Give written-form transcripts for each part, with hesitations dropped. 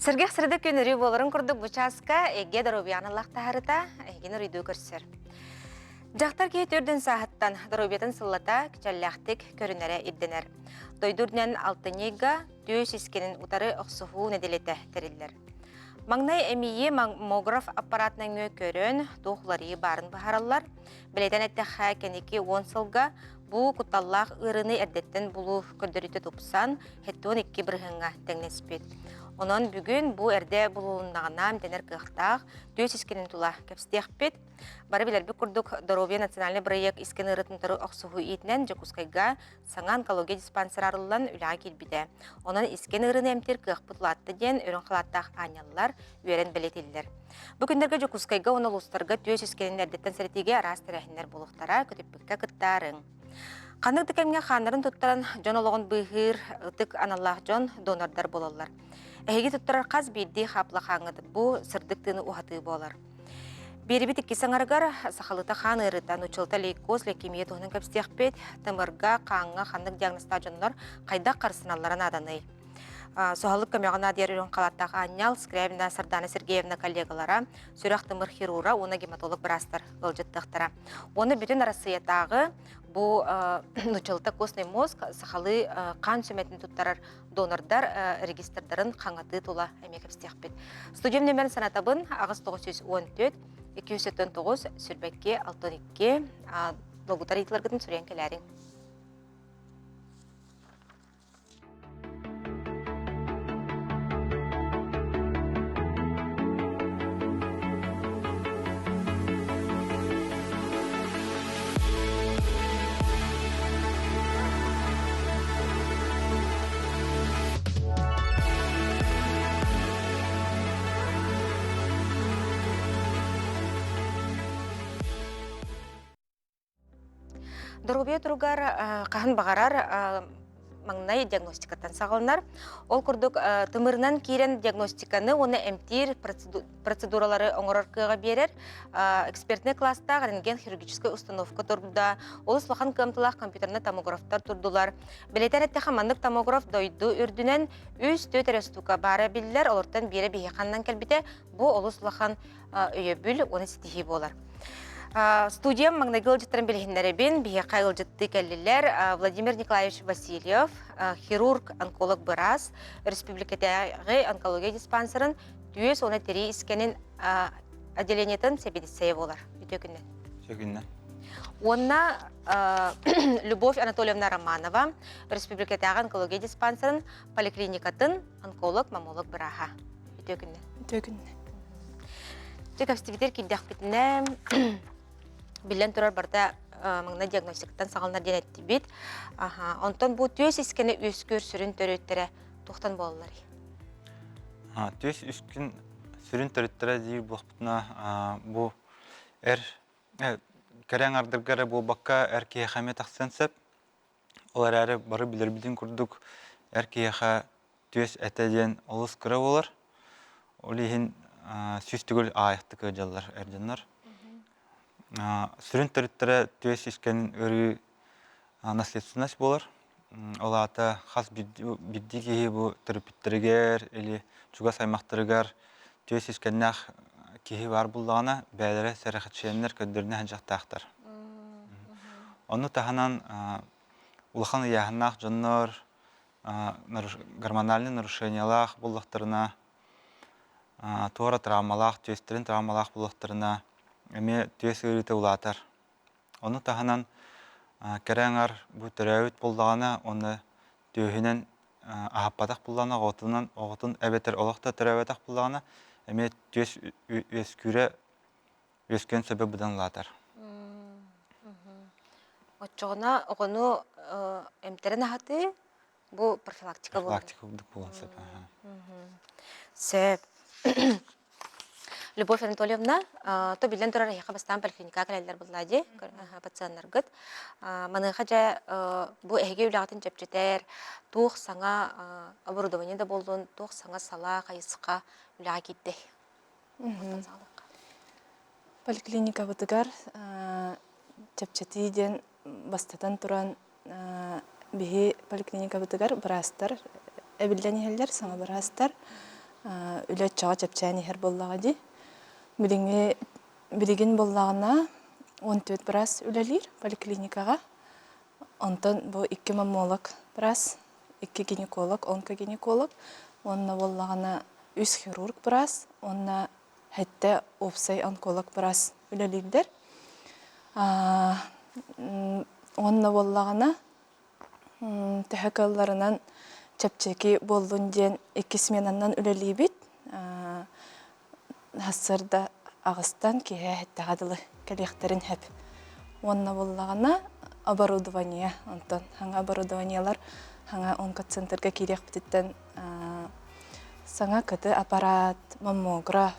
Сыргах сырды көнөрү боларын курдук бучаска эге доробиянылах тахарыта эгени рүйдүү көрсөр. Жақтар кей төрден сағыттан доробиятын сыллата кичалляхтык көрінәрі ирденер. Дойдурнен алтынега түйөс искенин утары оқсуғу неделете териллер. Маңнай әмейі маммограф аппаратның көрін тоқлары барын бағаралар. Білетен әттіға кәнекі 10 сылға бұл құтталлақ ұрыны әрдеттен бұлу көрдіріті тұпсан, хеттуын 2 бірғынға тәңнеспет. Онан бүгін бұл әрде бұлуыннағынан тәнер қықтақ түйес искенін тұла кәпстеқпет. Бары білербі күрдік Доробия национальный проект искені ұрытынтары оқсуғы етінен Жокускайға саңа онкология диспансер арылан үліға келбіді. Онан искені ұрыны әмтер қықпытлатты ден өрін қалаттақ анялылар үйерен білетелілер. Бүгіндерге Жокускайға оны ұлыстарға түйес искенін әрдеттен сәретеге арас тәрәхінер болуқтара көтіппікке қыттарын. Қандық декемге қанырын тұттаран жон олығын бұғыр ұтық аналлақ жон донордар болалар. Әйге тұттарар қаз бейді қапла қаңыды бұ сырдықтыны ұғаты болар. Беребет икки саңаргар сахалыта хан ырытан учылта лейкоз лейкемия туһунан кэпстиэхпит тымырга қаңға хандык диагнозта жоннор кайда карсыналларын аданый. Сохалык көмөгүнө дер үрүн калаттагы Аннял Скрябина Сардана Сергеевна коллегалара сүрөк тымыр хирурга уна гематолог брастар ылжыттыктара. Оны бүтүн Россиядагы бу учылта костный мозг сахалы кан сөметін туттарар донордар регистрдарын қаңаты тула эмек кэпстиэхпит. Студиям нөмерин санатабын агыс 914 279 сүрбәкке 62 логутар итларгытын сүрен келәрин. Доробия туругар кахан багарар маңнай диагностикаттан сағылынар. Ол күрдік тымырынан кейрен диагностиканы оны эмтир процедуралары оңыраркыға берер. Экспертный класста рентген хирургическая установка турда. Ол слахан кымтылақ компьютерный томографтар турдулар. Білетен әтті қамандық томограф дойду үрдінен үз төт әрестука бары білдер. Олыртан бері бейханнан кәлбіте бұл олы слахан өйе бүл, оны стихи болар. Студиям маңнайгыл жыттарын білгендеребен бейеқай ұлжытты кәлілер Владимир Николаевич Васильев, хирург-онколог Бырас, республикадағы онкология диспансерын түйес оны тері искенін отделениетін себедісей болар. Өтекінен. Онна Любовь Анатольевна Романова, республикадағы онкология диспансерын поликлиникатын онколог-мамолог Быраха. Өтекінен. Төкәпстебетер килдәк битне билен турар барда маңна диагностикаттан сағалынар ден әтті бит. Онтан бұл түйес искені өскөр сүрін төреттері тоқтан болалар. Түйес үскін сүрін төреттері дейі бұлықпытына бұл кәрен ардырғары бұл баққа әркеге қаме тақсан сәп. Олар әрі бары білер білден күрдік әркеге түйес әтәден олыс күрі олар. Олейін сүстігіл аяқты көжалар әрденлар. Сүрін түріттері түйес ешкен өрі наследственность болар. Ола ата қас бидді кейі бұл түріпіттерігер, әлі жүға саймақтырығар түйес ешкеннәқ кейі бар бұлдағына бәлері сәріқатшенлер көддеріне әнжақтақтар. Оны тағынан ұлықаны яғыннақ жоннор гормональный нарушениялақ бұлдықтырына туара травмалақ, түйестерін травмалақ бұлықтырына әме түйес өріті ұлатар. Оны тағынан кәрәңар бұл түрәуіт бұлдағына, оны түйінен ағаппадақ бұлдағына, оғытын әбетер олықта түрәуетақ бұлдағына, әме түйес өскүрі өскен сөбі бұдан ұлатар. Отчоғына оғыну әмтерін ағаты бұл профилактика болды? Профилактика болған сөп. Сөп. Любовь Анатольевна, то билен турар яха бастан поликлиника калайлар буллади, пациенттар гыт. Маныга жа бу эге үлягатын жепчетер, тух саңа оборудование да болдун, тух саңа сала кайыска үлага китти. Поликлиника бутыгар жепчетиден бастатан туран бихи поликлиника бутыгар брастар, эбилден хеллер саңа брастар. үлет чаға чепчәні хер боллаға ди. Білеген боллағына 14 біраз үлелер поликлиникаға. Онтан бұл 2 маммолог біраз, 2 гинеколог, 10 гинеколог. Онна боллағына 3 хирург біраз, онна хәтті опсай онколог біраз үлелердер. Онна боллағына тәхәкаларынан чәпчеки болдun ден 2 сменаннан үлелей бит. Хассырда ағыстан кеге хәтті ғадылы кәлектерін хәп. Онна боллағына оборудование, онтан хаңа оборудованиялар хаңа онкоцентрға керек бітіттен саңа кіті аппарат, маммограф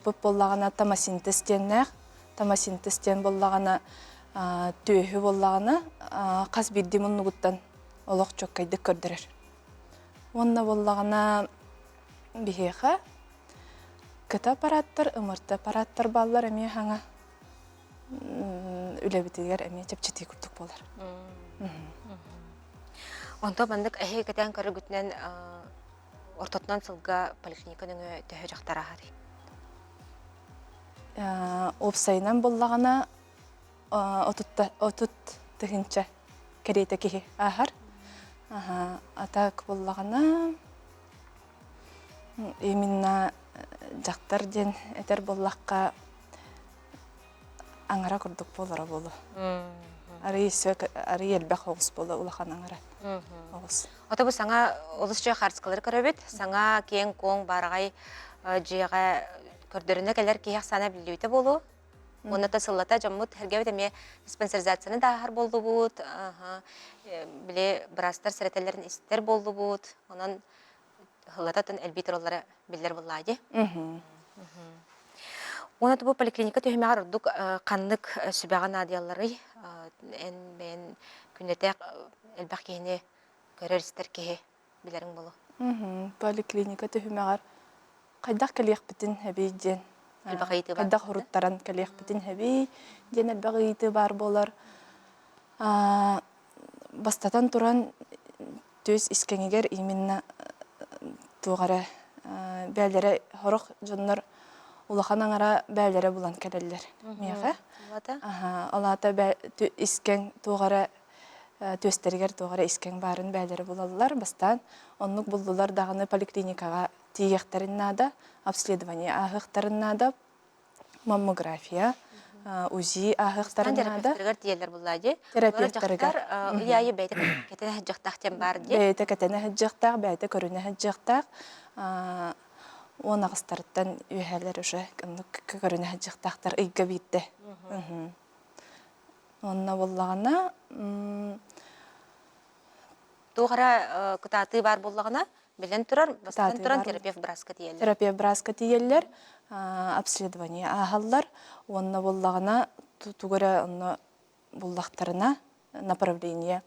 бұп боллағына тамасинтестен боллағына түйі боллағына қас бірді мұнығыттан олық чөккайды көрдірер. Онна боллағына бігеға кіті аппараттар, ұмырты аппараттар баллар әме хаңа үлебітігер әме чепчеті күрдік болар. Онто бандык әхе кәтен көрі күтінен ортотынан сылға поликлиниканың төхі жақтара ғады. Опсайынан боллағана отут түгінші кәрейті кеге ағар. Атак боллағана именно жақтар ден әтер боллаққа аңара күрдік болара болу. Ары елбәқ оғыз болу ұлақан аңара оғыз. Ота бұл саңа олыс жа қарсқалар көрі саңа кейін коң барғай жиға көрдіріне кәлер кейяқ сана білуіті болу. Оны та сыллата жаммут әрге өте ме диспансеризацияны дағар болу бұд. Біле бірастар сәрәтелерін істер болу бұд. Онын ғылататын әлбейтір олары білдер болайды. Оны бұл поликлиника төхіме ғарудық қанлық сүбәған адиялары ән күнетек әлбәқ кейіне көрер істер кейі білерің болу. Поликлиника төхіме ғар қайдақ кәлеқ бітін әбей ден. Қайдақ ғұрыттаран кәлеқ бітін әбей ден әлбәқ үйті бар болар. Бастатан тұран төз іскенегер именно туғары бәлдері ғұрық жонлар улахан аңара бәлдері бұлан кәлелер. Меға? Алата искен туғары төстергер туғары искен барын бәлдері бұлалылар. Бастан онлық бұлдылар дағыны поликлиникаға тиектәрін нада, обследование ағықтарын нада, маммография, УЗИ ағықтарын нада. Терапевтергер тиелер бұлайды. Терапевтергер. Яйы бәйті кәтені хәджіқтақтен бар де. Бәйті кәтені хәджіқтақ, бәйті көріне хәджіқтақ. Он ағыстарыттан үйәлер уже көріне хәджіқтақтар үйгі бейті. Онна боллағына... Туғара күтаты бар боллағына білен тұрар, бастан тұран терапевт браска тиелер. Терапевт браска тиелер, обследование ағалар. Онна боллағына туғара боллақтарына направление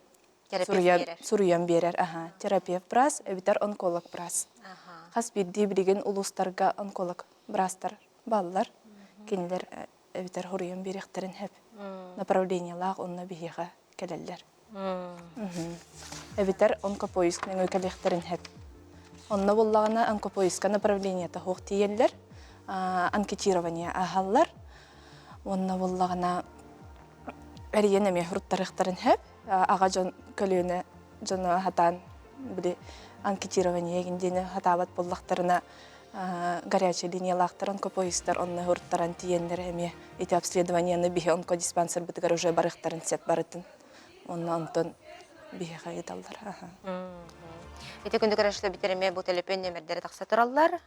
суруян берер. Терапевт брас, әбітер онколог брас. Қас бірді білген ұлыстарға онколог брастар балылар. Кенілер әбітер хуруян беректерін әп. Направлениялақ онна бігеға кәлелер. Әбітер онкопоискның өкәлектерін әп. Онна боллағына онкопоиска направленията хоқ тиелер. Анкетирование ағалар. Онна боллағына әрген әме хұрыттарықтарын әп. Аға жон көліні жоны хатан білі анкетирование егіндені хатабат боллақтарына горячий линиялақтар онкопоистар онны хұрыттаран тиенлер әме. Эти обследованияны бігі онкодиспансер бітігер уже барықтарын сет барытын. Онны онтон бігі қайдалар. Эти күнді көрәшілі бітереме бұл телепен немердері тақса тұралар,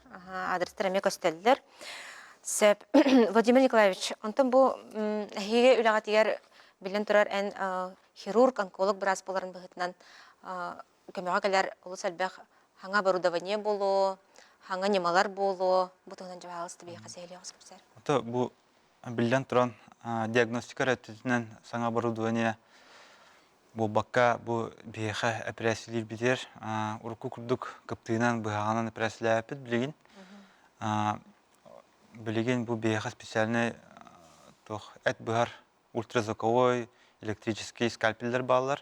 адрестереме көстелілер. Сөп, Владимир Николаевич, онтон бұл әхеге үліға тегер білін тұрар ән хирург, онколог біраз боларын бұғытынан көмеға кәлер ұлыс әлбәқ хаңа оборудование болу, хаңа немалар болу, бұтығынан жауағылысты бейі қасейлі оғыз көпсер. Бұл білін тұран диагностика рәттетінен саңа оборудование бұл баққа бұл бейіға операциялер бітер. Ұрқы күрдік көптігінен бұғағанан операциялер әпет білеген. Білеген бұл бейіға специальный әт бұғар ультразвуковой электрический скальпеллер балылар.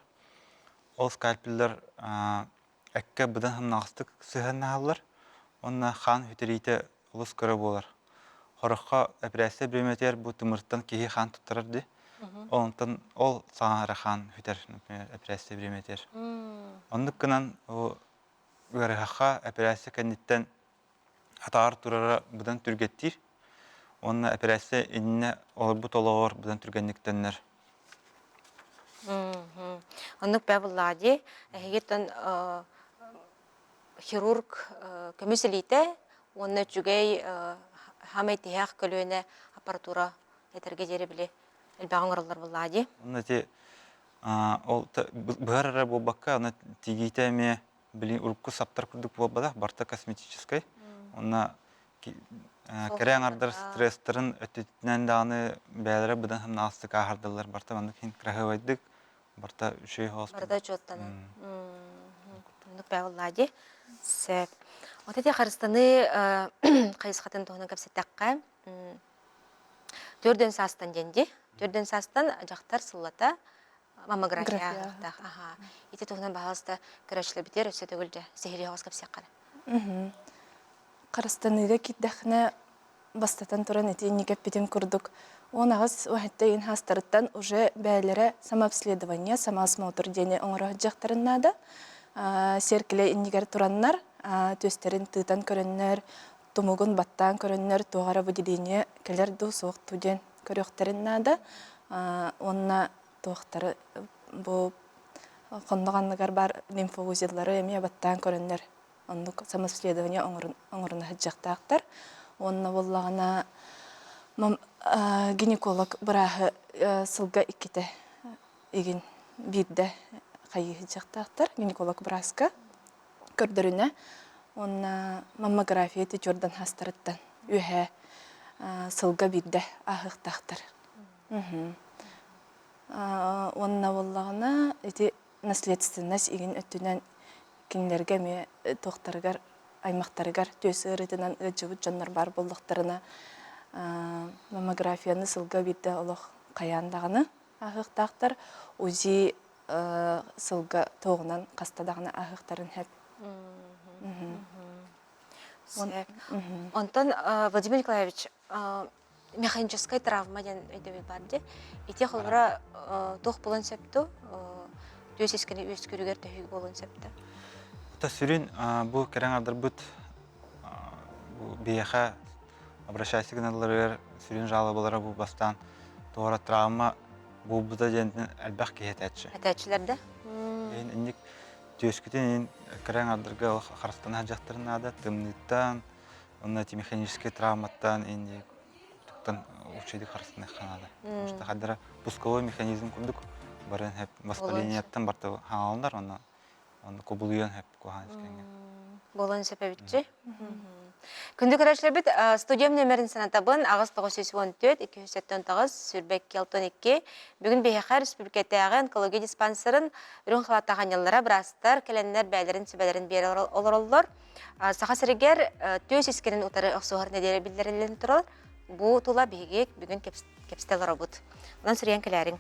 Ол скальпеллер әкке бұдан хымнағыстық сығын нағалар. онна хан хүтерите улус көрө болар. Хорохқа операция бреметер бу тымырттан кихи хан туттарар ди. Онтан ол саңара хан хүтер, например, операция бреметер. Оннуккынан о үгәрәхә операция кәнниттен атар турара будан түргеттир. Онна операция инне олбу толор будан түргәнниктеннәр. Оннук бәбуллади, әгеттен хирург көмүселите, онны жүгей хамай тияқ көлөне аппаратура етерге дері біле әлбәғын ғырылар буллади. Онна те ол бәрәре болбакка, она тигите ме билин урукку саптар курдук болбада, барта косметической. Онна керәң ардар стресстерин өтүтнән даны бәләре будан һәм насты кахардылар. Барта аны кин крахавайдык, барта үшей хоспиталь. Барта чоттаны. Оннук бәбуллади. Сәп. Отети Қарыстаны қайысқатын тоғынан көпсеттәққа. Төрден састан денде. Төрден састан жақтар сыллата маммография ақтақ. Ити тоғынан бағалысты көрәшілі бітер, өсі төгілді. Сехері қоғыз көпсеққаны. Қарыстаныға киддәхіне бастатан тұран еті негеп бітен күрдік. Он ағыз уақытта ең хастарыттан уже бәлері самообследование, самоосмотр дене оңыры жақтарыннады. Серкілі иннигер тураннар, төстерін тыытан көріннер, тумугун баттан көріннер, туғара выделение келер ду соқ туден көріқтеріннады. Онна туқтары бұл қондығанлығар бар лимфоузеллары әме баттан көріннер. Онны самообследование оңырына жақтақтар. Онна боллағына гинеколог бұрағы сылға иккеті еген бейді қайығы жақтақтар. Гинеколог бұраска көрдіріне. Онна маммография течордан хастарыттан үйе сылға бейді ағықтақтар. Онна боллағына наследственность еген өттінен кинлерге ме тоқтарыгар, аймақтарыгар төсі ұрытынан өтжібіт жаннар бар болдықтарына маммографияны сылға бейді олық қаяндағыны ағықтақтар, узи сылға тоғынан қастадағыны ағықтарын әп. Онтан, Владимир Николаевич, механическая травма ден өйдебіл барды. Ите қолыра тоқ болын сәпті, төс ескені өз көрігер төхігі болын сәпті. Сүрін бұл керен ардар бұд бейеқа обращайсы гыналары сүрін жалы болары бұл бастан тоғыра травма бұл бұда дендін әлбәқ кейет әтші. Әтәтшілерді? Инник төскітен керен ардарға қарыстан әжақтарын ады, тымныттан, онна механический травматтан инник тұқтан учайды қарыстан әққанады. Үшті қадыра пусковой механизм күрдік, барын әп воспалениеттен барты хаңалындар, оны кобулуян әп көған ескенген. Болын сәпәбітші? Күнді көрәшілер біт, студиям нөмерін санатабын, ағыз 914-279 сүрбәк келтон 2. Бүгін Бейхар Республикатағы онкология диспансерін үрін қылаттаған еллара бірастар, кәләнлер бәлерін сөбәлерін бері олар. Сақа сірігер төс ескенін ұтары ұқсуғыр нәдері білдерілін тұрыр. Бұл тұла бейгек бүгін кепстелер бұд. Онан сүрген кәләрің.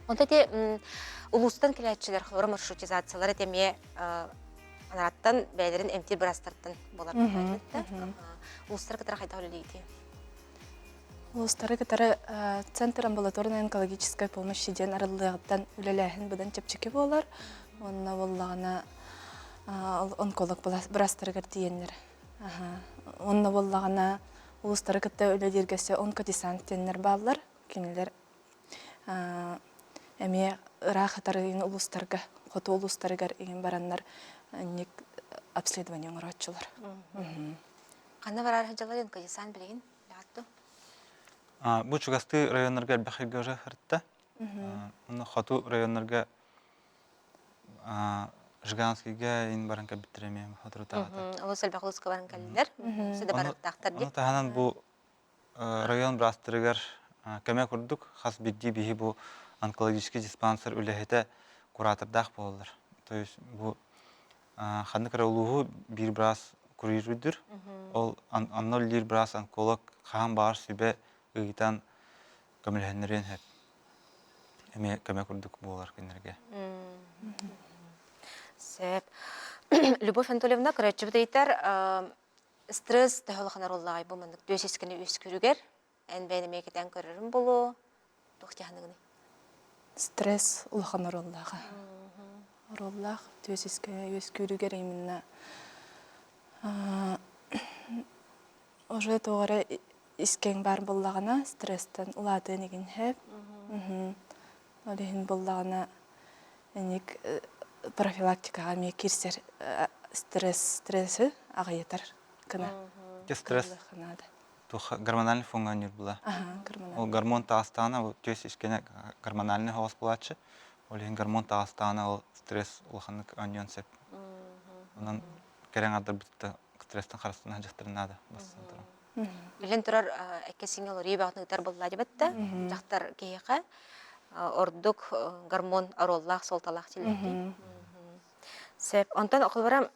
Онда де ұлыстан кәләтшілер қылыры маршрутизациялары деме анараттан бәлерін әмтер бірастартын болар. Ұлыстары кітары қайда өлілейді? Ұлыстары кітары Центр амбулаторной онкологической помощи ден арылығыттан өлеләхін бұдан чепчеке болар. Онына болағына онколог бірастары кірдейенлер. Онына болағына ұлыстары кітті өлелергесі онкодесант денлер балылар. Кенелер әме ұрақ атарығын ұлыстарға, қоты ұлыстарығар еген баранлар нек обследование оңыратшылар. Қанна барар жалар онкодесант білеген? Бұл чугасты районларға бәхірге өжі қыртты. Қоту районларға Жиганскийге ең барын кәбіттіреме қотыру тағаты. Ол сәлбәқ ұлысқа барын кәлілер, сөйді барар тақтар деп. Тағанан бұл район бірастырығар көмек үрдік, қас бидді бейі бұл онкологический диспансер үләхеті куратордақ болылыр. То есть бұл қанды кәрі ұлығы бір біраз күрейрүдір. Ол аннол лир біраз онколог қаған бағар сөйбе ұғытан көмілхенерен әп. Әме көмек үрдік болылар кенерге. Сөп. Любовь Анатольевна, көрәтші бұд ейтер, стресс тәһәлхана роллай бу мындык дөсескене үскүрүгер эн бәйнеме кетен көрөрүм болу тохтяхныгыны. Стресс улахан ороллаға. Ороллақ төсеске өскүрүгер именно. Уже тоғары искен бар боллағына стресстен улады неген хеп. Олеген боллағына эник профилактикаға ме кирсер стрессы ағайетар кына. Стресс гормональный функционер була. Ол гормон тағыстағына, ол төс ішкені гормональный хавас булачы. Ол ең гормон тағыстағына ол стресс улаханнык аньон сеп. Онан керен адыр бітті стресстің қарыстығына жақтырынады. Билен турар әкесіңе олар ебағынығдар болла дебетті. Жақтар кейеға ордук гормон ароллақ, солталақ теледі. Сеп, онтан оқыл барам,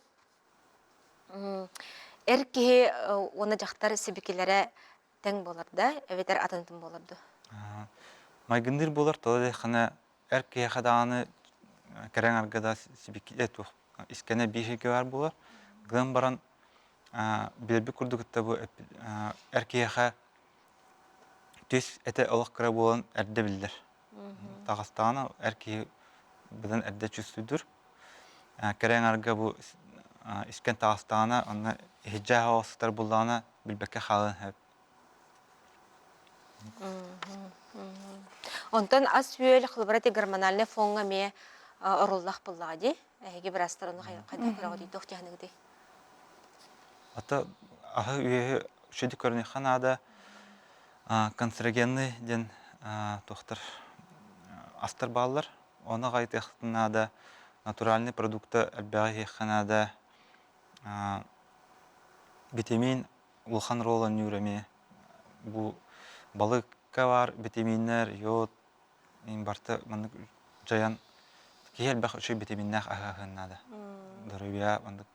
әр кейе оны жақтар себекелері тәң боларда, әветер атынтын боларды. Майгындыр болар, толы қана әр кейе қадағаны керен аргада себекелі искене бейшеке бар болар. Ғылым баран білбі күрдігітті бұл әр кейеға төс әті олық кіра болан әрді білдір. Тағыстағына әр кейе бұдан әрді чүстүйдір. Керен арга бұл искен тағыстағына оны хиджа хауастар болағына білбәкке қалын әп. Онтан ас үйел қылбыраты гормональный фонға ме ұрыллақ боллады. Әйге бір астарыны қайда қырағы дейді оқтияғынығыды. Ата ағы үйе үшеді көріне қанада канцерогенный ден тоқтар астар балылар. Оны қайты еқтінада натуральный продукты әлбәғі еққанада витамин улхан ролан нүреме. Бұл балыққа бар витаминер, йод, барты мандық жаян кей әлбәқ үші витаминнақ ағағынада. Дұрыбия мандық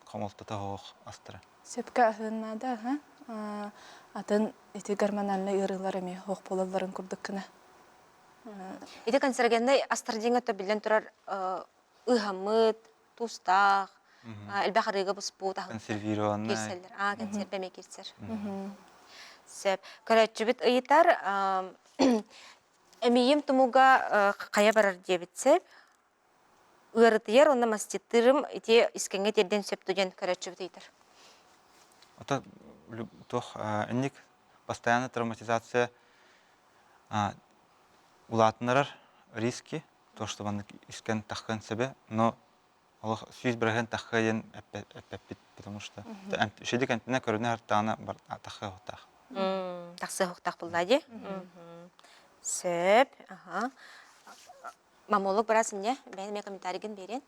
қомолтыта хоқ астыры. Сепка ағынада, атын эти гормональный ырыларыме хоқ болаларын күрдік кіна. Эти канцерогенный астардеңі төбілден тұрар ұғамыд, тустақ, әлбәқ арыға бұспу, Консервированный. Кирселер, консервеме кирсер. Сеп, көрәтчүбіт ұйытар, әмейім тұмуға қая барар дебітсеп, ұйырытыер, онна мастеттірім, ете искенге терден сөптуден көрәтчүбіт ұйытар. Это toch эник постоянная травматизация улатынырар риски, то, что он искен тахкан себе, но Аллах сүйіз бірген таққа ен әппәппет, потому что шедік әнтіне көріне әрттағына таққа хоқтақ. Тақсы хоқтақ бұлдады. Сөп. Мамолық бірасың не? Бәйніме комментарийген берен?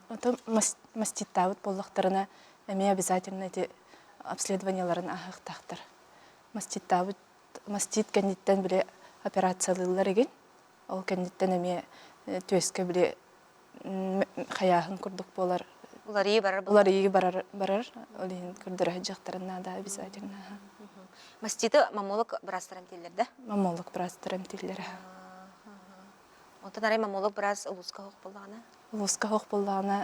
Это маститтауыт боллақтарына әме обязательно эти обследованияларын ағықтақтыр. Маститтауыт, мастит кәндеттен біле операциялылар еген. Ол кәндеттен әме төске біле қаяғын күрдік болар. Улар ие барар? Улар ие барар. Олейін күрдірі жақтарына да обязательно. Маститы мамолық бірастырым телерді? Мамолық бірастырым телері. Онтан арай мамолық біраз ұлысқа хоқ болағына? Ұлысқа хоқ болағына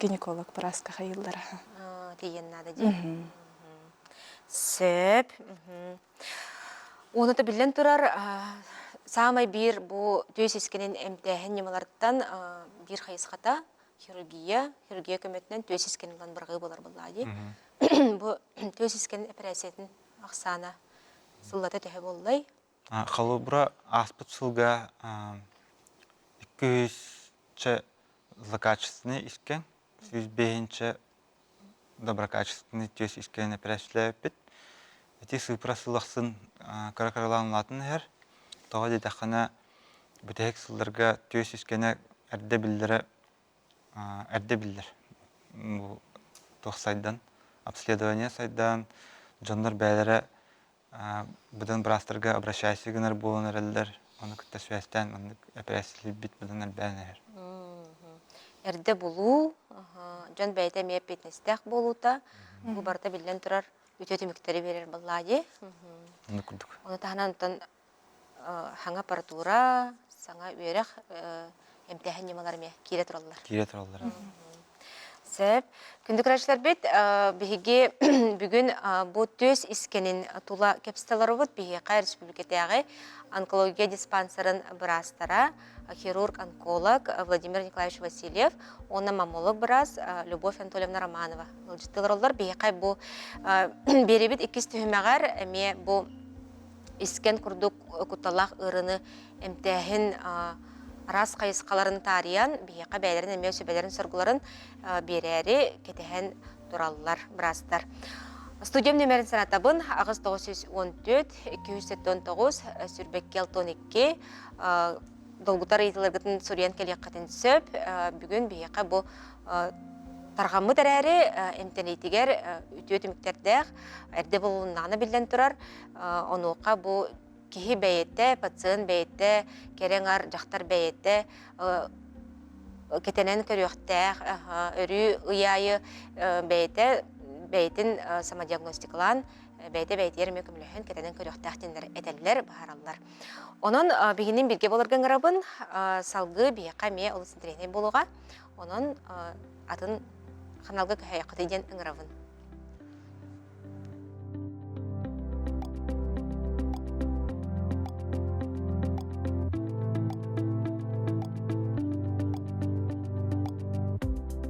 гинеколог бірасқа қайылдары. Дейін нады де? Сөп. Оны да білден тұрар, самай бір бұл дөс ескенен әмтәхін немаларттан бір қайысқата хирургия көметінен дөс ескенен бірғай болар болады. Бұл дөс ескенен операциятын ақсана сыллата төхі болылай. Қалу бұра аспыт сылға 200 злокачественный искен, 105 доброкачественный дөс ескенен операциялай өппет. Эти сыпыра сылақсын қарақараланылатын әр. Тоға дейдақына бүтәйік сылдарға төс ескені әрді білдір. Тоқ сайдан, обследование сайдан, жондар бәлері бұдан бірастырға обращайсы гінер болын әрілдер. Оны күтті сөйестен, оны операциялы бит бұдан әлбәлін әр. Әрді болу, жон бәйті мейіп бетнестәк болута, бұл барда білден тұрар өтеті мүктері берер болады. Оны күрдік. Оны тағынан хаңа аппаратура, саңа үйерек әмтәхін немалар ме? Кире тұралылар. Кире тұралылар. Сәп. Күндік рәшілер бет, бігі бүгін бұл төс іскенін тула кепстелері бұд, бігі қай республикетяғы онкология диспансерын бірастара, хирург-онколог Владимир Николаевич Васильев, оны мамолог біраз Любовь Анатольевна Романова. Жылжыттылар олар, бігі қай бұл бері бет екіз түхімеғар, әме бұл искен күрдік күтталақ ұрыны әмтәхін арас қайысқаларын тариян, бейеқа бәйлерін әме өсібәлерін сұрғыларын берәрі кетіхен тұралылар, бірастар. Студиям нөмерін санатабын, ағыз 914-279 сүрбеккел 12 долгутар ейтілергетін сүриян келек қатын сөп, бүгін бейеқа бұл тарғамы дәрәрі әмтәнейтігер үтіөт үміктердәқ әрді болуыннағына білден тұрар, онуға бұл кихи бәйетті, пациент бәйетті, кереңар жақтар бәйетті, кетенен көріқтәқ, өрі ұяйы бәйетін самодиагностикалан, бәйті ерме көміліхін кетенен көріқтәқ дендер әдәлілер, бағаралылар. Оның бігінен бірге болырған ғырабын, салғы бейеқа ме олысын тірейне болуға, оның атын қаналғы көйі қытыден ғырабын.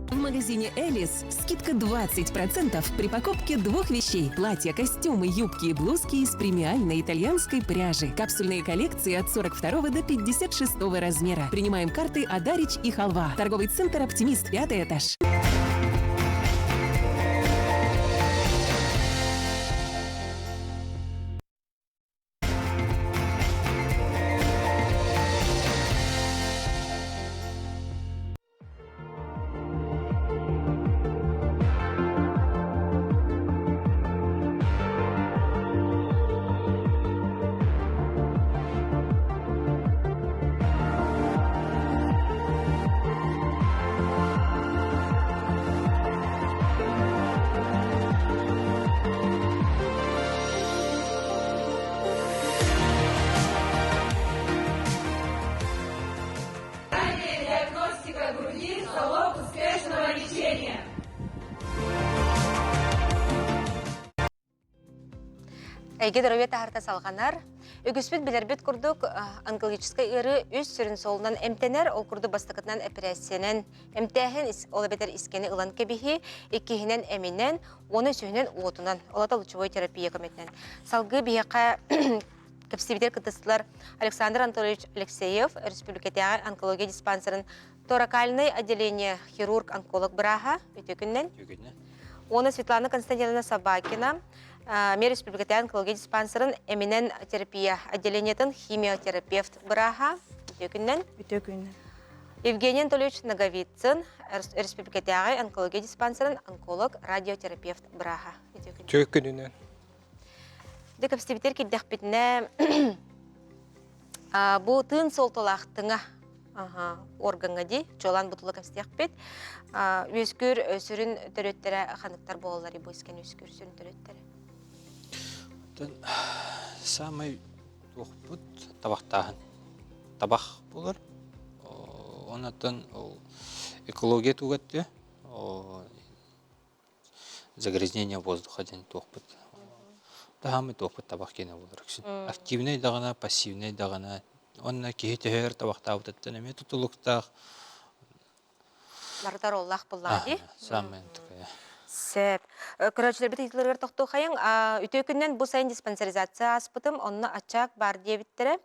В магазине «Элис» скидка 20% при покупке 2 вещей. Платья, костюмы, юбки и блузки из премиальной итальянской пряжи. Капсульные коллекции от 42 до 56 размера. Принимаем карты «Адарич» и «Халва». Торговый центр «Оптимист», 5-й этаж. Әйге дөрөве тахарта салғанар, үгіспет білербет күрдік онкологическай ұры үз сүрін солынан әмтенер, ол күрді бастықытынан әпірәсенен әмтәхін олабетер искені ұлан кебихи, еккехінен әмінен, оны сүйінен уотынан, олата лучевой терапия көметінен. Салғы бейеқа кәпсебетер кытыстылар Александр Анатольевич Алексеев, республикатяғы онкология диспансерын торакальный отделение хирург-онколог Браха, өтекіннен. Оны Светлана Константиновна Собакина, Мер республикатян онкология диспансерын эминен терапия отделениетін химиотерапевт Браха, өтекінен. Евгений Анатольевич Наговицын, республикатяғы онкология диспансерын онколог радиотерапевт Браха, өтекінен. Дек әпстебетер келдек бетіне бұл тын сол толақтыңа органға дей, жолан бұтылы көмстек бет, өскүр сүрін төреттері қанықтар болалар, өскен өскүр сүрін төреттері. Самый оқпыт табақтағын. Табақ болар. Онатын экология туғатты. Загрязнение воздуха ден тоқпыт. Дағамы тоқпыт табақ кені болар. Активный дағына, пассивный дағына. Онна кейтер табақта бұтаттын әме тұтылықтақ. Барытар олақ бұллады. Самый такая. Сәп. Көрәтшілер біт етілергер тоқты қайын. Үтөкіннен бұл сайын диспансеризация аспытым, онына ачақ бар дебіттері.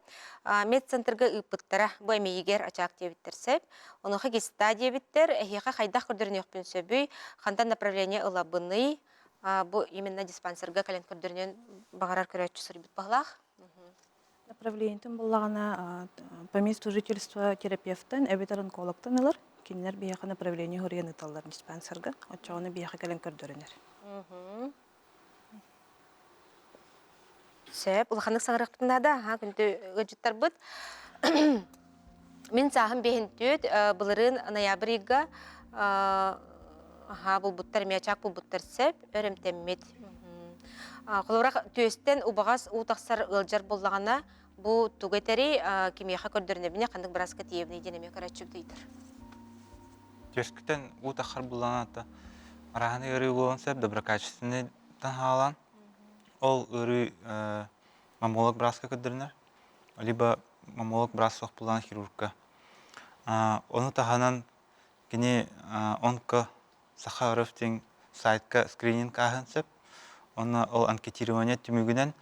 Медцентрға ұпыттары бұл әмейгер ачақ дебіттер сәп. Онығы кеста дебіттер, әйеға қайдақ көрдірін өкпін сөбүй, қантан направление ұлабыны. Бұл именно диспансерға кәлен көрдірінен бағарар көрәтші сұрыбыт бағлақ. Направлениятын болағына по месту жительства терапевтен, әбетер онкологтан алар. Кинер бияха направление хориян ыталлар диспансерга, очоғыны бияха кәлен көрдөрінер. Сәп, ұлғанық сағырақтында да, күнді ғыджыттар бұд. Мен сағын бейін төт, бұлырын ноябрыға бұл бұттар, миячақ бұл бұттар сәп, өрімтеммет. Қолырақ төстен ұбағас ұтақсар ұлжар болағана, бұл тұғетері кемеяға көрдөріне біне қандық біразға тиебіне денеме көрәтшіп дейдір. төскітен утақар бұланаты. Арағаны өрі болуын сөп, доброкачественный таңғалан. Ол өрі мамолог браска көддірінер, либо мамолог брас соқ бұлан хирургка. Оны тағанан кені онқы сақа өріфтен сайтка скрининг ағын сөп, оны ол анкетирование түмігінен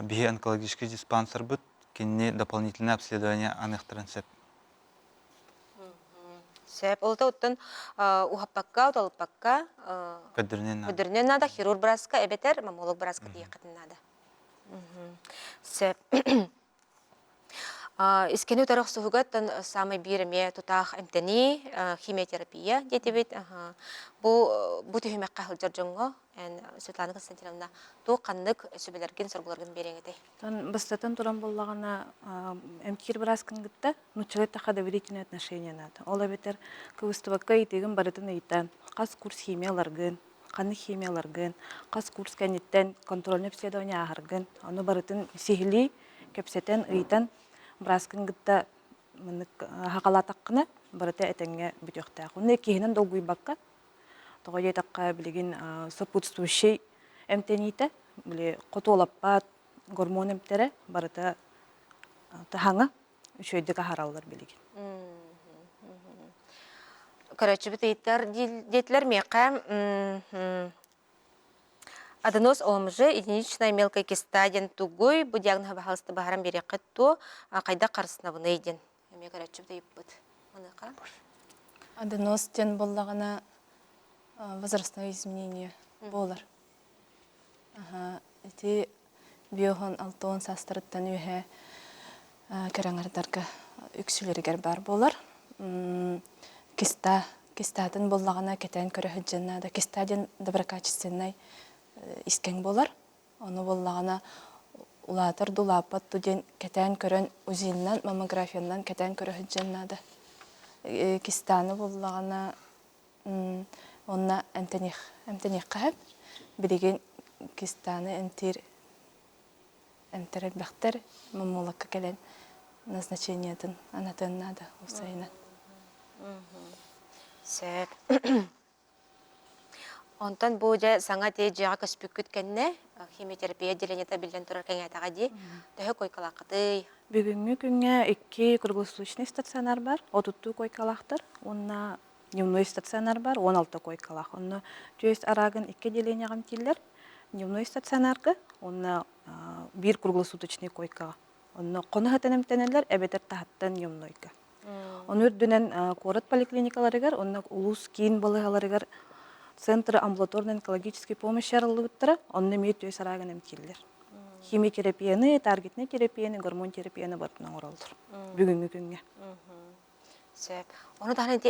бихи онкологический диспансер бұд, кені дополнительное обследование анықтырын сөп. Сөп, олта оттан ухаппакка, уталыппакка көддірінен нада, хирург браска, әбетер, мамолог браска дейі қатын нада. Сөп. Искені ұтарақ сұғығаттан самый біріме тұтақ әмтені химиотерапия детебет. Бұл түйімек қағыл жаржыңғы, Светлана Константиновна, тұқ қандық сөбелерген, сұрғыларген береңеде. Бастатын туран боллағана әмкер браскын гытта, нучалет тақа доверительное отношение надо. Ола бетер кывыстыбакка итеген барытын ыйтан, қас курс химияларгын, қаны химияларгын, қас курс кәнеттен контрольный обследование ағаргын, оны барытын сихили кепсетен ыйтан браскын гытта хақалатаққына барыты әтенге бүтіқтақ. Оны кейінен долгуй баққа, тоғай етаққа білеген сопутствующий әмтеніті, біле қоту олаппат, гормон әмтері барыты тахаңа үшөйдігі харалар білеген. Короче, біті еттер дейтілер меқа аденоз ОМЖ, единичная мелкая кистаден тугой, бұл диагнозға бағалысты бағарам бере қытту, қайда қарысына бұны еден. Ме короче, біті еппіт. Аденоз тен боллағана возрастное изменение болар. Эти биохон алтон састырыттан үйе кәрәңірдарға үксілергер бар болар. Кистадын боллағана кетен көрі хүдженнада. Кистаден доброкачественный искен болар. Оны боллағана улатыр дулапат туден кетен көрін узилнан, маммографияннан кетен көрі хүдженнада. Кистаны боллағана онна әмтенех қағып, білеген кистаны әмтер бәқтер маммолаққа кәлен назначениятын анатыннада ұсайынан. Сөп. Онтан бұл жа саңа тей жаға көспік күткенне, химиотерапия деленеті білден тұрар кәңәтаға де, төхі койкалақыды. Бүгінгі күнге 2 круглосуточный стационар бар, 30 койкалақтыр, онна дневной стационар бар, 16 койкалақ. Онна түйес арағын 2 деленеғам келдер, дневной стационарға, онна 1 круглосуточный койкаға. Онна қоны хатан әмтенелер, әбетер тахаттан дневнойка. Оны үрдінен қорат поликлиникаларығар, онна улус кейін балығаларығар Центры амбулаторной онкологической помощи арылыбыттыра, онны мет түйес арағын әмкелдер. Химиотерапияны, таргетный терапияны, гормон терапияны бартынан оралдыр. Бүгінгі күнге. Сөп. Оны тағын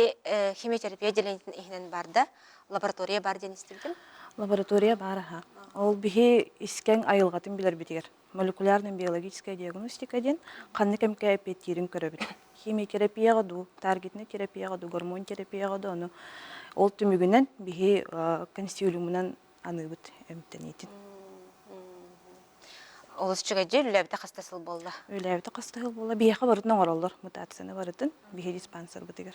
химиотерапия деленетін ихінен барда, лаборатория бар ден істелдім? Лаборатория бар, ол бігі искен айылғатын білер бітігер. Молекулярный биологическая диагностика ден қанны кәмке әпеттерін көрі біт. Химиотерапияға ду, таргетный терапияға ду, гормон терапияға ду, оны ол түмігінен бігі конституциумынан аныбыт әмтенетін. Олыс чыға жел үләбіті қастасыл болды? Үләбіті қастасыл болды. Бияқа барытынан оралдар, мутацияны барытын, бігі диспансер бұтығыр.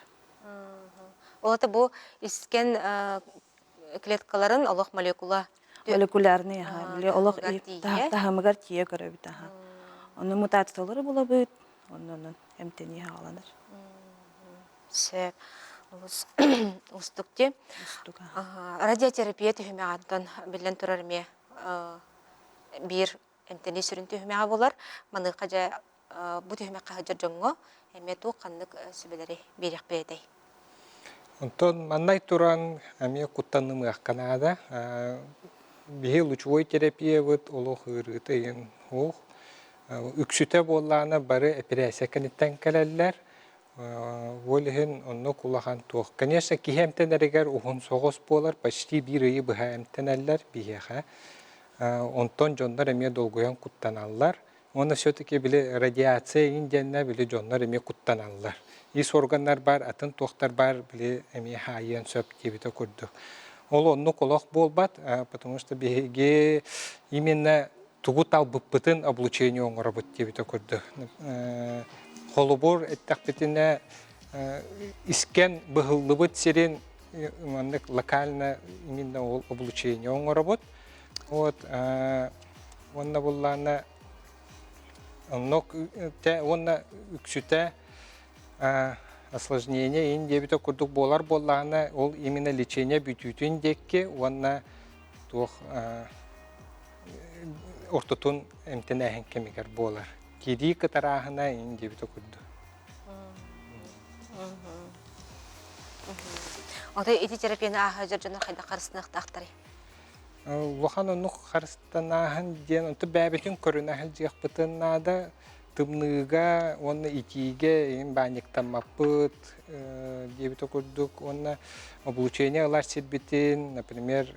Олаты бұл искен клеткаларын олық молекула? Молекулярный, олық тахамығар тие көрі біт. Оның мутациялары бола бұд, оның әмтені ғаланыр. Сөп. Устукте. Радиотерапия түйіме ағантан білден тұрар ме бір әмтені сүрін түйіме ға болар. Маны қажа бұ түйіме қағыжыр жоңғы әме тұқ қандық сөбелері берек бейдей. Онтон маннай туран әме құттанымы аққанада. Бихе лучевой терапия бұд олық ұрыты ең оқ. Үксүте болланы бары операция кәнеттен кәләлілер. Волихин онно кулахан туох. Конечно, кихемтенерегер ухун соғыс болар, почти bir ıyı бихемтенеллер бихеха. Онтон жондар эме долгуян куттаналлар. Оны все-таки биле радиация инденне биле жондар эме куттаналлар. Ис органнар бар, атын туохтар бар, биле эме хайын сөп дебите көрдүк. Ол онно кулах болбат, потому что биге именно тугутал быппытын облучение оңора бут дебите көрдүк. Холубур эттәкпетіне Искен быһыллыбыт сирен маннык локально именно ол облучение оңоробот. Вот онна буллана оннок те онна үксүтэ осложнение ин дебито курдук болар боллана ол именно лечение бүтүтүн декке онна тух ортотун эмтенэхин кемигер болар. Киди катарахына ин дебито курду. Отой эти терапияны ахажыр жонор хайда карысынак тактары. Лохан онук харыстанаһын диэн онты бәбетин көрүнәһыл жиякпытыннада тымныга онны итиге ин баниктамаппыт дебито курдук онна облучение алар сирбитин, например,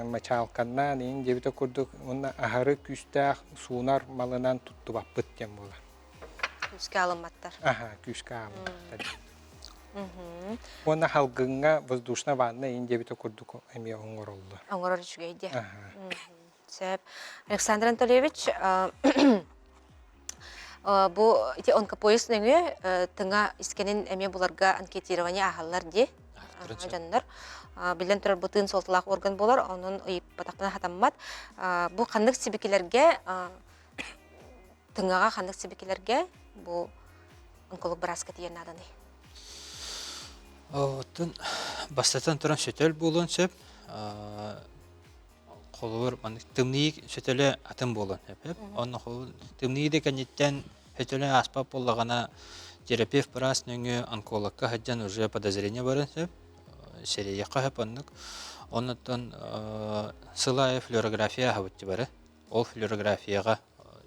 мачалканнан ин дебито курдук онна ахары күстәх суунар малынан туттубаппыт дем була. Үске алынматтар. Күскә алынматтар. Онна халгынга воздушна ванна ин дебито курдук эми оңоролду. Оңорор жүгейди. Сәп. Александр Анатольевич, бу ити онкопояс нөңө тыңа искенин эме буларга анкетирование ахаллар ди. Жандар. Билен турар бутын солтылак орган болар, онун ыйып батакпана хатаммат. Бу кандык сибикилерге тыңага кандык сибикилерге бу онколог браска тиен наданы. Оттон бастатан туран сөтөл болон сөп қолуыр тымнии сөтөлө атын болон сөп. Онна хол тымнии де канеттен сөтөлө аспап боллагана терапевт брас нөңө онкологка хаджан уже подозрение барын сөп. Серияка хөп оннук. Оннотон сылай флюорография хабытты бары. Ол флюорографияга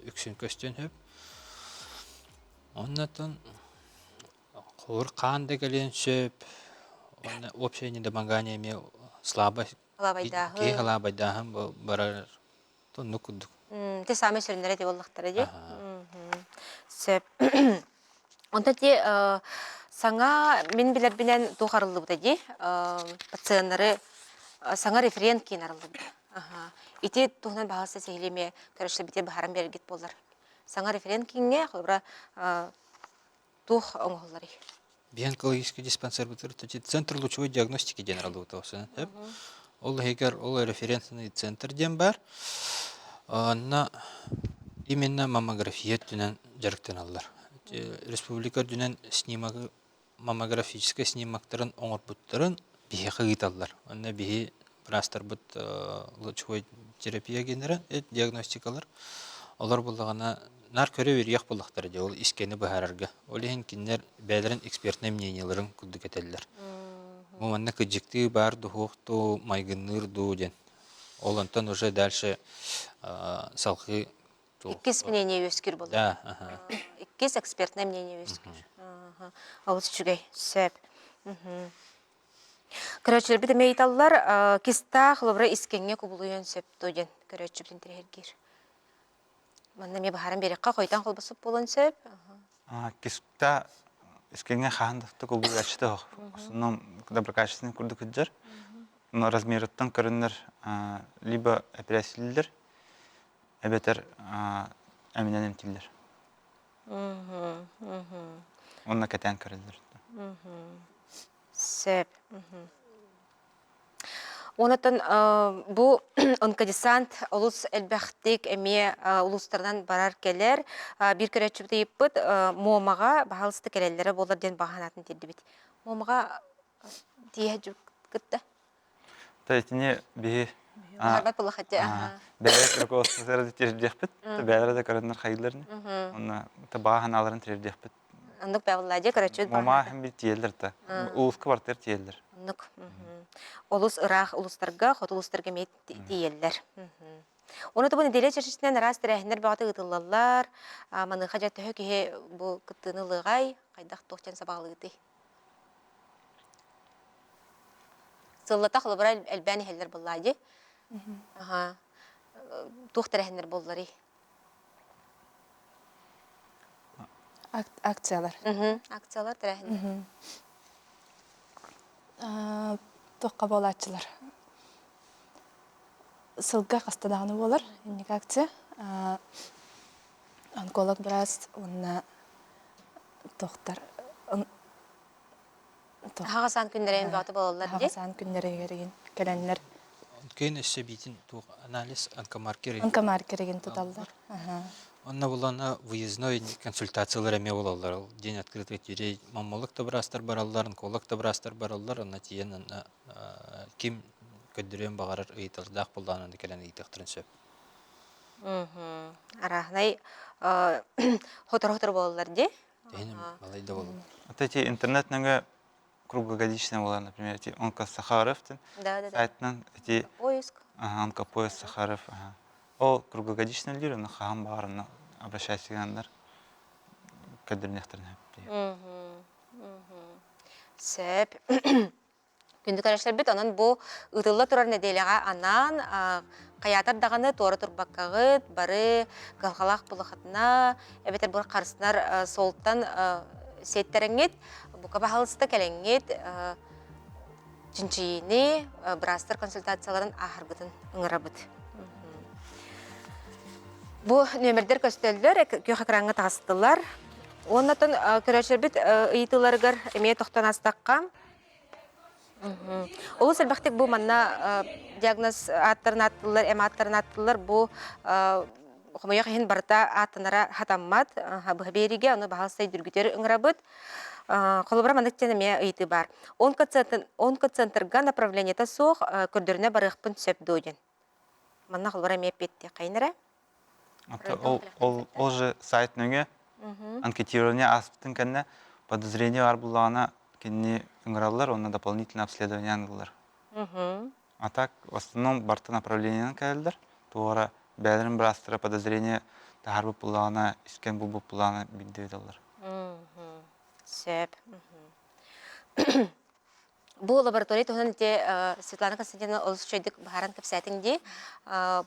үксүн көстөн хөп. Оннотон Хор канда келен сөп, общение домоганиями слабо, слабайдахым барар, то нукудук. Те сами сөрүнөрө деп оллактар эди. Сөп. Онда те саңа мен билер бинен тухарылды ди. Пациенттары саңа референт кен арылды. Ити тухнан багасы сейлеме көрөшлө бите бахарам бергит болдар. Саңа референт кенге хобра тух оңголлары. Бионкологический диспансер бутыр, центр лучевой диагностики генералды бутаусы. Ол хегер, ол референтный центр дем бар. Именно маммография дүнен жарықтан алылар. Республика дүнен снимагы, маммографический снимактарын оңыр бұттырын бихе қығыт алылар. Онна бихе бірастар бұт лучевой терапия генерал, диагностикалар. Олар болағана нар көрө берияк болактар де, ол искени бахарарга. Ол ehen кинер бәлерин экспертный мненияларын күддүк этеллер. Бу манна кыжыкты бар духукту майгынныр ду ден. Ол антон уже дальше салхы Иккис мнение өскүр болду. Да, Иккис экспертный мнение өскүр. Ал сүгөй сөп. Көрөчүлөр бите мейталлар киста хлобра искенге кубулуйон сөп доден. Көрөчүлүн тирергир. Манна ме бахарам берекка койтан колбосуп болон сөп. Киста искенге хандықты кубул ачты. Основном доброкачественный курдук ыджар. Но размерыттан көрүнөр либо операциялер, эбетер эминен эмтилер. Онна кетен көрүлөр. Сөп. Онотон бу онкодесант улус элбахтик эме улустардан барар келер бир көрөчүп дейиппит момага баалысты келелери болор ден баханатын тирдибит. Момага тие жукытта. Тайтине би Харбат булахатта. бәлер рекостер тирдехпит. Бәлер да көрүнөр хайылларын. Онна табахан аларын тирдехпит. Андык бавыллади көрөчүт. Мома hem bir tiyeller ta. Ulus kvarter tiyeller. Андык. Улус ырах улустарга, хот улустарга мет тиеллер. Оны табын деле чешинен раз тирәһнер багыты ытыллалар. Маны хажат төһөке бу кытынылыгай кайдак тохтан сабаглыгы. Сыллата хлыбра элбәни хәлләр буллады. Тух тирәһнер буллары. Акциялар. Акциялар тирәһнер. Тоққа болатчылар. Сылга қастадағыны болар, енек акция. Онколог біраз, онына тоқтар. Хагасан күндерен баты болалар ди. Хагасан күннерегерген келенлер Кейін өссе бейтін туқ анализ онкомаркер. онкомаркереген туталдар. Онна булана выездной консультациялар эме болалар. Ол день открытый тирей маммалык табырастар баралар, онколог табырастар баралар. Онна тиен ким көддөрөн багарар ыйтылдак булданан келен ыйтыктырын сөп. Арахнай хотор болалар ди. Дейнем малайда болу. Вот эти интернетные круглогодичные была, например, эти онкосахаров, Да. сайтынан эти Поиск. онкопоиск сахаров. Ол круглогодичный лир, на хам барына обращайся гандар. Кадырнехтерне. Сөп. Күндү караштар бит анан бу ытылла турар неделяга анан каятар даганы торы турбаккагыт бары галгалак булахатна эбетер бу карсынар солтан сеттереңет бу кабахалыста келеңет жинчини брастер консультацияларын ахарбытын ыңырабыт. Бу нөмердер көстөлдөр көйхакраңга тастылар. Оннатын көрәшер бит ыйтыларыгар эме тоқтан астаққа. Ол сәлбәқтік бұл манна диагноз аттарын аттылар, әм аттарын аттылар бұл құмайық ең барда аттынара хатаммат, бұға оны бағалсай дүргітері үңірабыд. Қолыбыра мандықтен әме ыйты бар. Онкоцентрға направлениета соқ көрдіріне барықпын сөп дойын. Манна қолыбыра әме петте қайныра? Ол же сайт нөңе анкетирование аспытын кәнне подозрение бар бұлағына кенне үңіралылар, оны дополнительное обследование аңғылар. А так, в основном, барты направлениен кәлдір. Туғара бәлірін бір астыра подозрение тағар бұп бұлағына, искен бұл бұлағына білді еділер. Сөп. Бұл лаборатория тұғынан Светлана Константиновна олыс шөйдік бағаран көпсәтіңде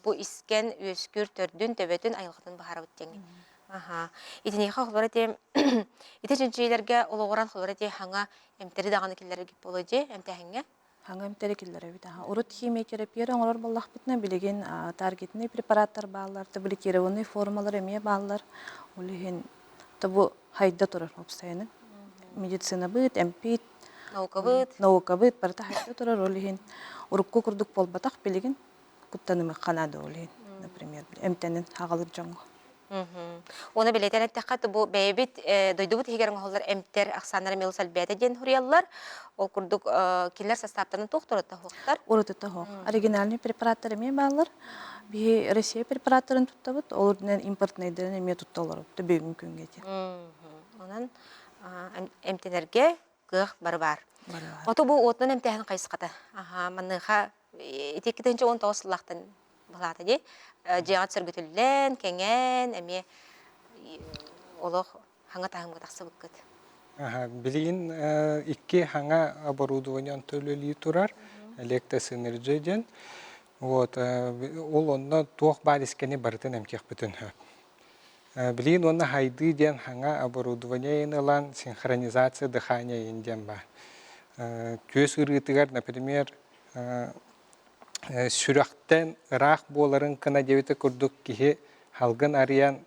бұл искен өскүр төрдін төбетін айылғытын бағара өттеңі. Итинеха холора те ите жинчилерге ологоран холора те ханга эмтери даганы киллерге гип боло же эмтехинге Ханга эмтери киллере бит. Урут химиотерапия оңолор боллах битне билеген таргетный препараттар баалар, таблетированный формалар эме баалар. Улеген табу хайда турар обстайны. Медицина бит, эмпит, наука бит, барта хайда турар улеген. Урукку курдук болбатак билеген куттанымы Канада улеген, например, эмтенен хагалыр жоңго. Оны билетен әттәққаты бұл бәйбет дойдубут хигерін ғолдар әмттер ақсанары мел сәлбәті ден хуриялар. Ол күрдік келер состаптарын тоқтырыты хоқтар? Урытыты хоқ. Оригинальный препараттары ме бағылар. Бе Россия препараттарын тұттабыт, олырден импортнайдарын еме тұтталар. Төбе мүмкін кетер. Онан әмтенерге ғық бар. Оты бұл отынан әмтәхін қайсықаты. Манныға етеккетінші 19 лақтын бұлаты де. Жиғат сөргітілден, кәңен, әме олық хаңа тағымға тақсы бұққыд. Билигин икки хаңа оборудованиян төлөлі турар, электросэнерджиден. Ол онна туақ бар искені барытын әмкек бүтін. Билигин онна хайды ден хаңа оборудованиян алан синхронизация дыхания енден ба. Көз ырғытығар, например, сүрақтен ырақ боларын кына дебеті күрдік кихе халгын ариян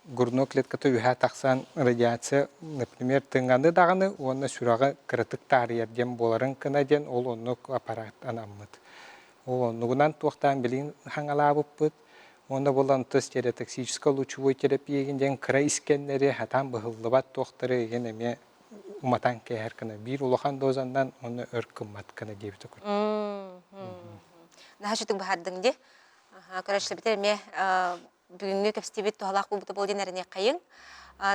гурно клеткаты үхә тақсан радиация, например, тыңғанды дағаны, оны сүрағы кірітік тарыерден боларын кына ден ол онық аппарат анаммыд. Ол онығынан туақтан білін хаңалабып бұд, онда болан тұс токсический лучевой терапия егенден кіра искенлері хатан бұғылыбат туақтары еген әме уматан кәйір кіна. Bir улахан дозандан оны өркіммат кіна дебеті күрді. Нахашытың бағардың де. Көрәшілі бітер ме бүгінгі көпстебет туғалақ бұл бұты бұл денеріне қайың.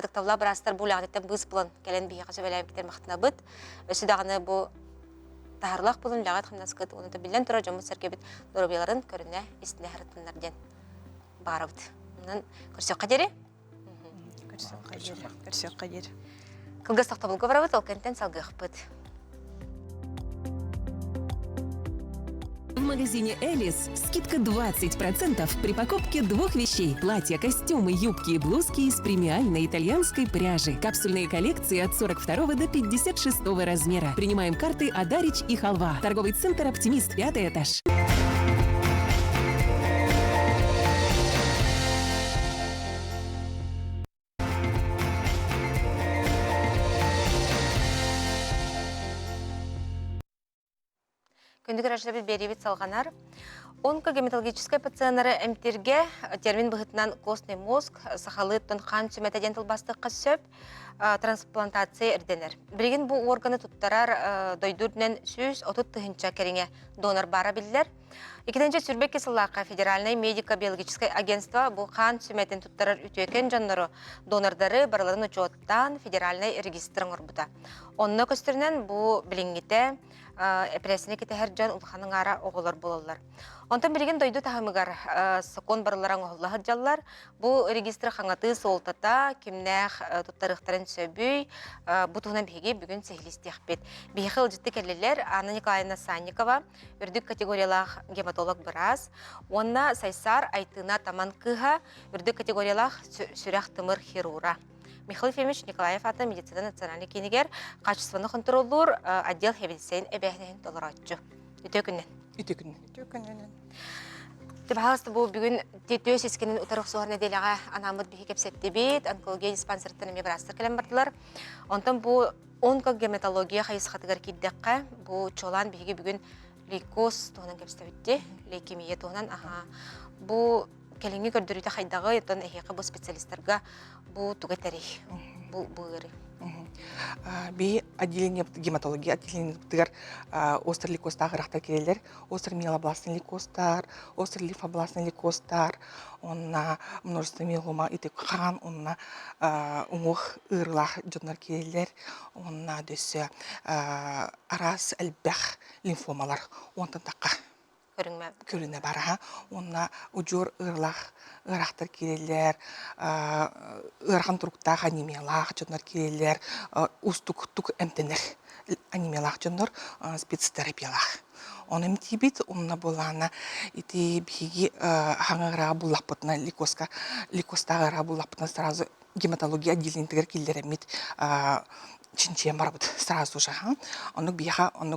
Дықтавла бірастар бұл ағдеттен бұз бұлын кәлін бейе қашы бәләйім кетер мақтына бұд. Өсі дағыны бұл тағырлақ бұлын лағат қымнас қыд. Оны да білден тұра жомыз сәркебет дұрыбеларын көріне істіне әріттіңлерден бары бұд. Онын көрсек қадері? Көрсек қадері. Кылгас тақтабыл көбірі бұд, ол кәнттен салғық бұд. В магазине «Элис» скидка 20% при покупке 2 вещей. Платья, костюмы, юбки и блузки из премиальной итальянской пряжи. Капсульные коллекции от 42 до 56 размера. Принимаем карты «Адарич» и «Халва». Торговый центр «Оптимист», 5-й этаж. күндік рәжілі беребет салғанар. Онкогематологическая пациенттары әмтерге термин бұғытынан костный мозг, сақалыттың қан сүметеден тылбастыққа сөп, трансплантация эрденер. Бірген бұл органы тұттарар дойдурден сөз отыт тұхынча кереңе донор бара білдер. Екіденче сүрбек кесіллаққа Федеральное медико-биологическое агентство бұл қан сүметін тұттарар үтекен жаннары донордары бараларын учеттан Федеральный регистрын орбыта. Онны көстірінен бұл білінгіте эпресіне кете әр жан ұлқаның ара оғылар болалар. Онтан бірген дойду тағымығар сақон барыларың оғылағы жаллар. Бұл регистры қаңаты солтата, кемнәқ тұттарықтарын сөбүй, бұтығынан бейге бүгін сәхілістек бет. Бейхіл жітті кәлелер Анна Николаевна Санникова, үрдік категориялақ гематолог біраз. Онна сайсар айтына таман кыға, үрдік категориялақ сүрәқ тымыр хирура. Михаил Ефимович Николаев аты медицина национальный кенегер, качественный контроллер, отдел хевельсейн әбәхнен толыратчы. Үті күннен. Үті күннен. Тибағалысты бұл бүгін төс ескенін ұтарық соғыр неделіға анамыд бейі кепсетті бейт, онкология диспансерттен мебрастыр кәлем бардылар. Онтан бұл онкогематология қайысқатығар кейддіққа, бұл чолан бейге бүгін лейкоз туғынан кепсетті, лейкемия туғынан, бұл кәліңі көрдіріті қайдағы, еттон әйеқі бұл специалисттарға бұл туға тәрей, бұл ғыры. Би отделение гематологии, отделение птыр, остр лейкозтар рахтар келелер, остр миелобластный лейкозтар, остр лимфобластный лейкозтар, онна множество миелома и қан, онна умух ырлах жонар келелер, онна дөсі арас әлбәх лимфомалар, онтан таққа. Көріне бара, онна ұжыр ырақтар келелер, ырған тұрықтағы анемиялақ жонар келелер, ұстық әмтенер анемиялақ жонар спецтерапиялақ. Оны әмтебет, онна болана, еті бейге хаңыра бұллақпытына, лейкозтағы бұллақпытына сразу гематология отделентігер келдер әмет чинчен барабыд сразу жаға. Оны бейға, оны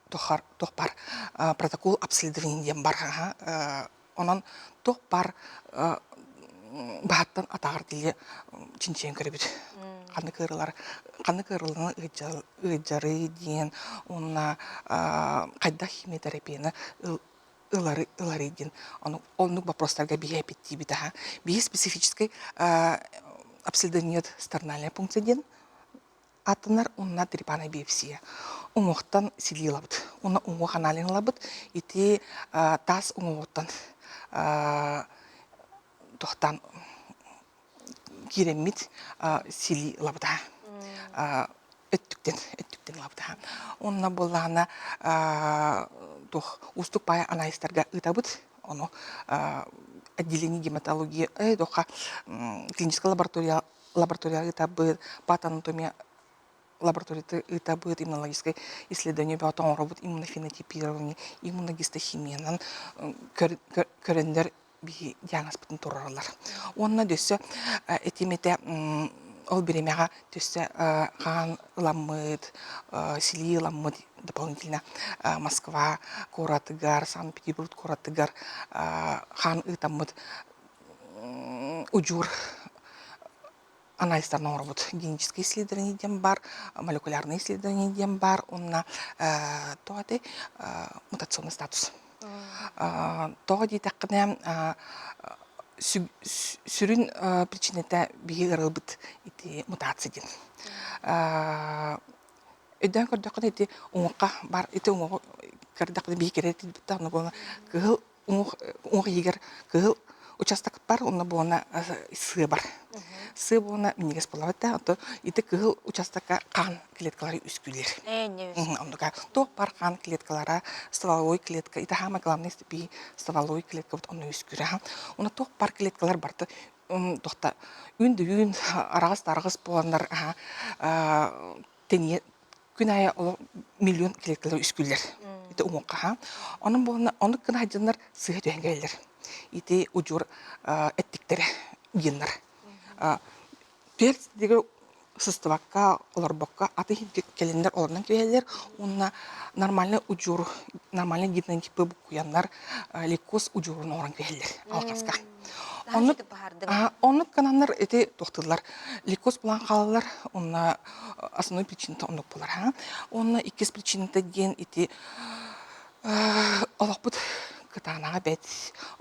тохпар протокол обследования бар. Онан тохпар бахаттан атағыр деле чинчен көребет. Қаны кырылыны ыджары ден, онна қайда химиотерапияны ылары ден. Оннук вопростарға бейе әпетті бейді. Бейе специфический обследование стернальная пункция ден. Атынар онна трипана биопсия. Умоқтан сили лабыд. Онна умоқ аналин лабыд. Ити тас умоқтан тоқтан керемет сили лабыда. Өттіктен лабыда. Онна болана устук пая анализтарға ытабыд. Оно отделение гематологии, клиническая лаборатория ытабыд, патанатомия лаборатория этабыт иммунологическое исследование, потом работа иммунофенотипирование, иммуногистохимия, көрендер би диагноз бітін тұрарлар. Онна дөсі этимете ол беремеға төсі қан ламыд, сили ламыд дополнительно Москва, Коратыгар, Санкт-Петербург, Коратыгар, қан ытамыд, уджур, анализтарна работ, генетические исследования дем бар, молекулярные исследования дем бар, онна тоады мутационный статус. Тоады таққыне сүрін причинета бейі ғырылбыт ити мутация ден. Өйден көрдіқін ити оңыққа бар, ити оңығы көрдіқін бейі керет етіпті, оны болна кығыл оңғы егер кығыл участок бар, онна болна сы бар. Сы болна минегес болаватта, ото ити кығыл участокка қан клеткалары үскүлер. Ондыға тоқ бар қан клеткалара, стволовой клетка, ити хама главный степи стволовой клетка, вот оны үскүрі. Оны тоқ бар клеткалар барды, тоқта үн арағыз-тарығыз боландар тәне күн ая миллион клеткалар үскүлер. Ити оңыққа. Оның болна, оны күн айдынлар сығы түйенгейлер. Ити ұжур әттіктері геннер. Пердегі сыстывакка, оларбаққа, аты хинтік келендер оларынан күйелер, онына нормальный ұжур, нормальный генотипі бұқуянлар лейкоз ұжурын орын күйелер, алқасқа. Оны кананлар әте тоқтылар. Лейкоз бұлан қалалар, онына основной причинаты онық болар. Онына икес причинаты ген әте олоқпут кытаанаға бет,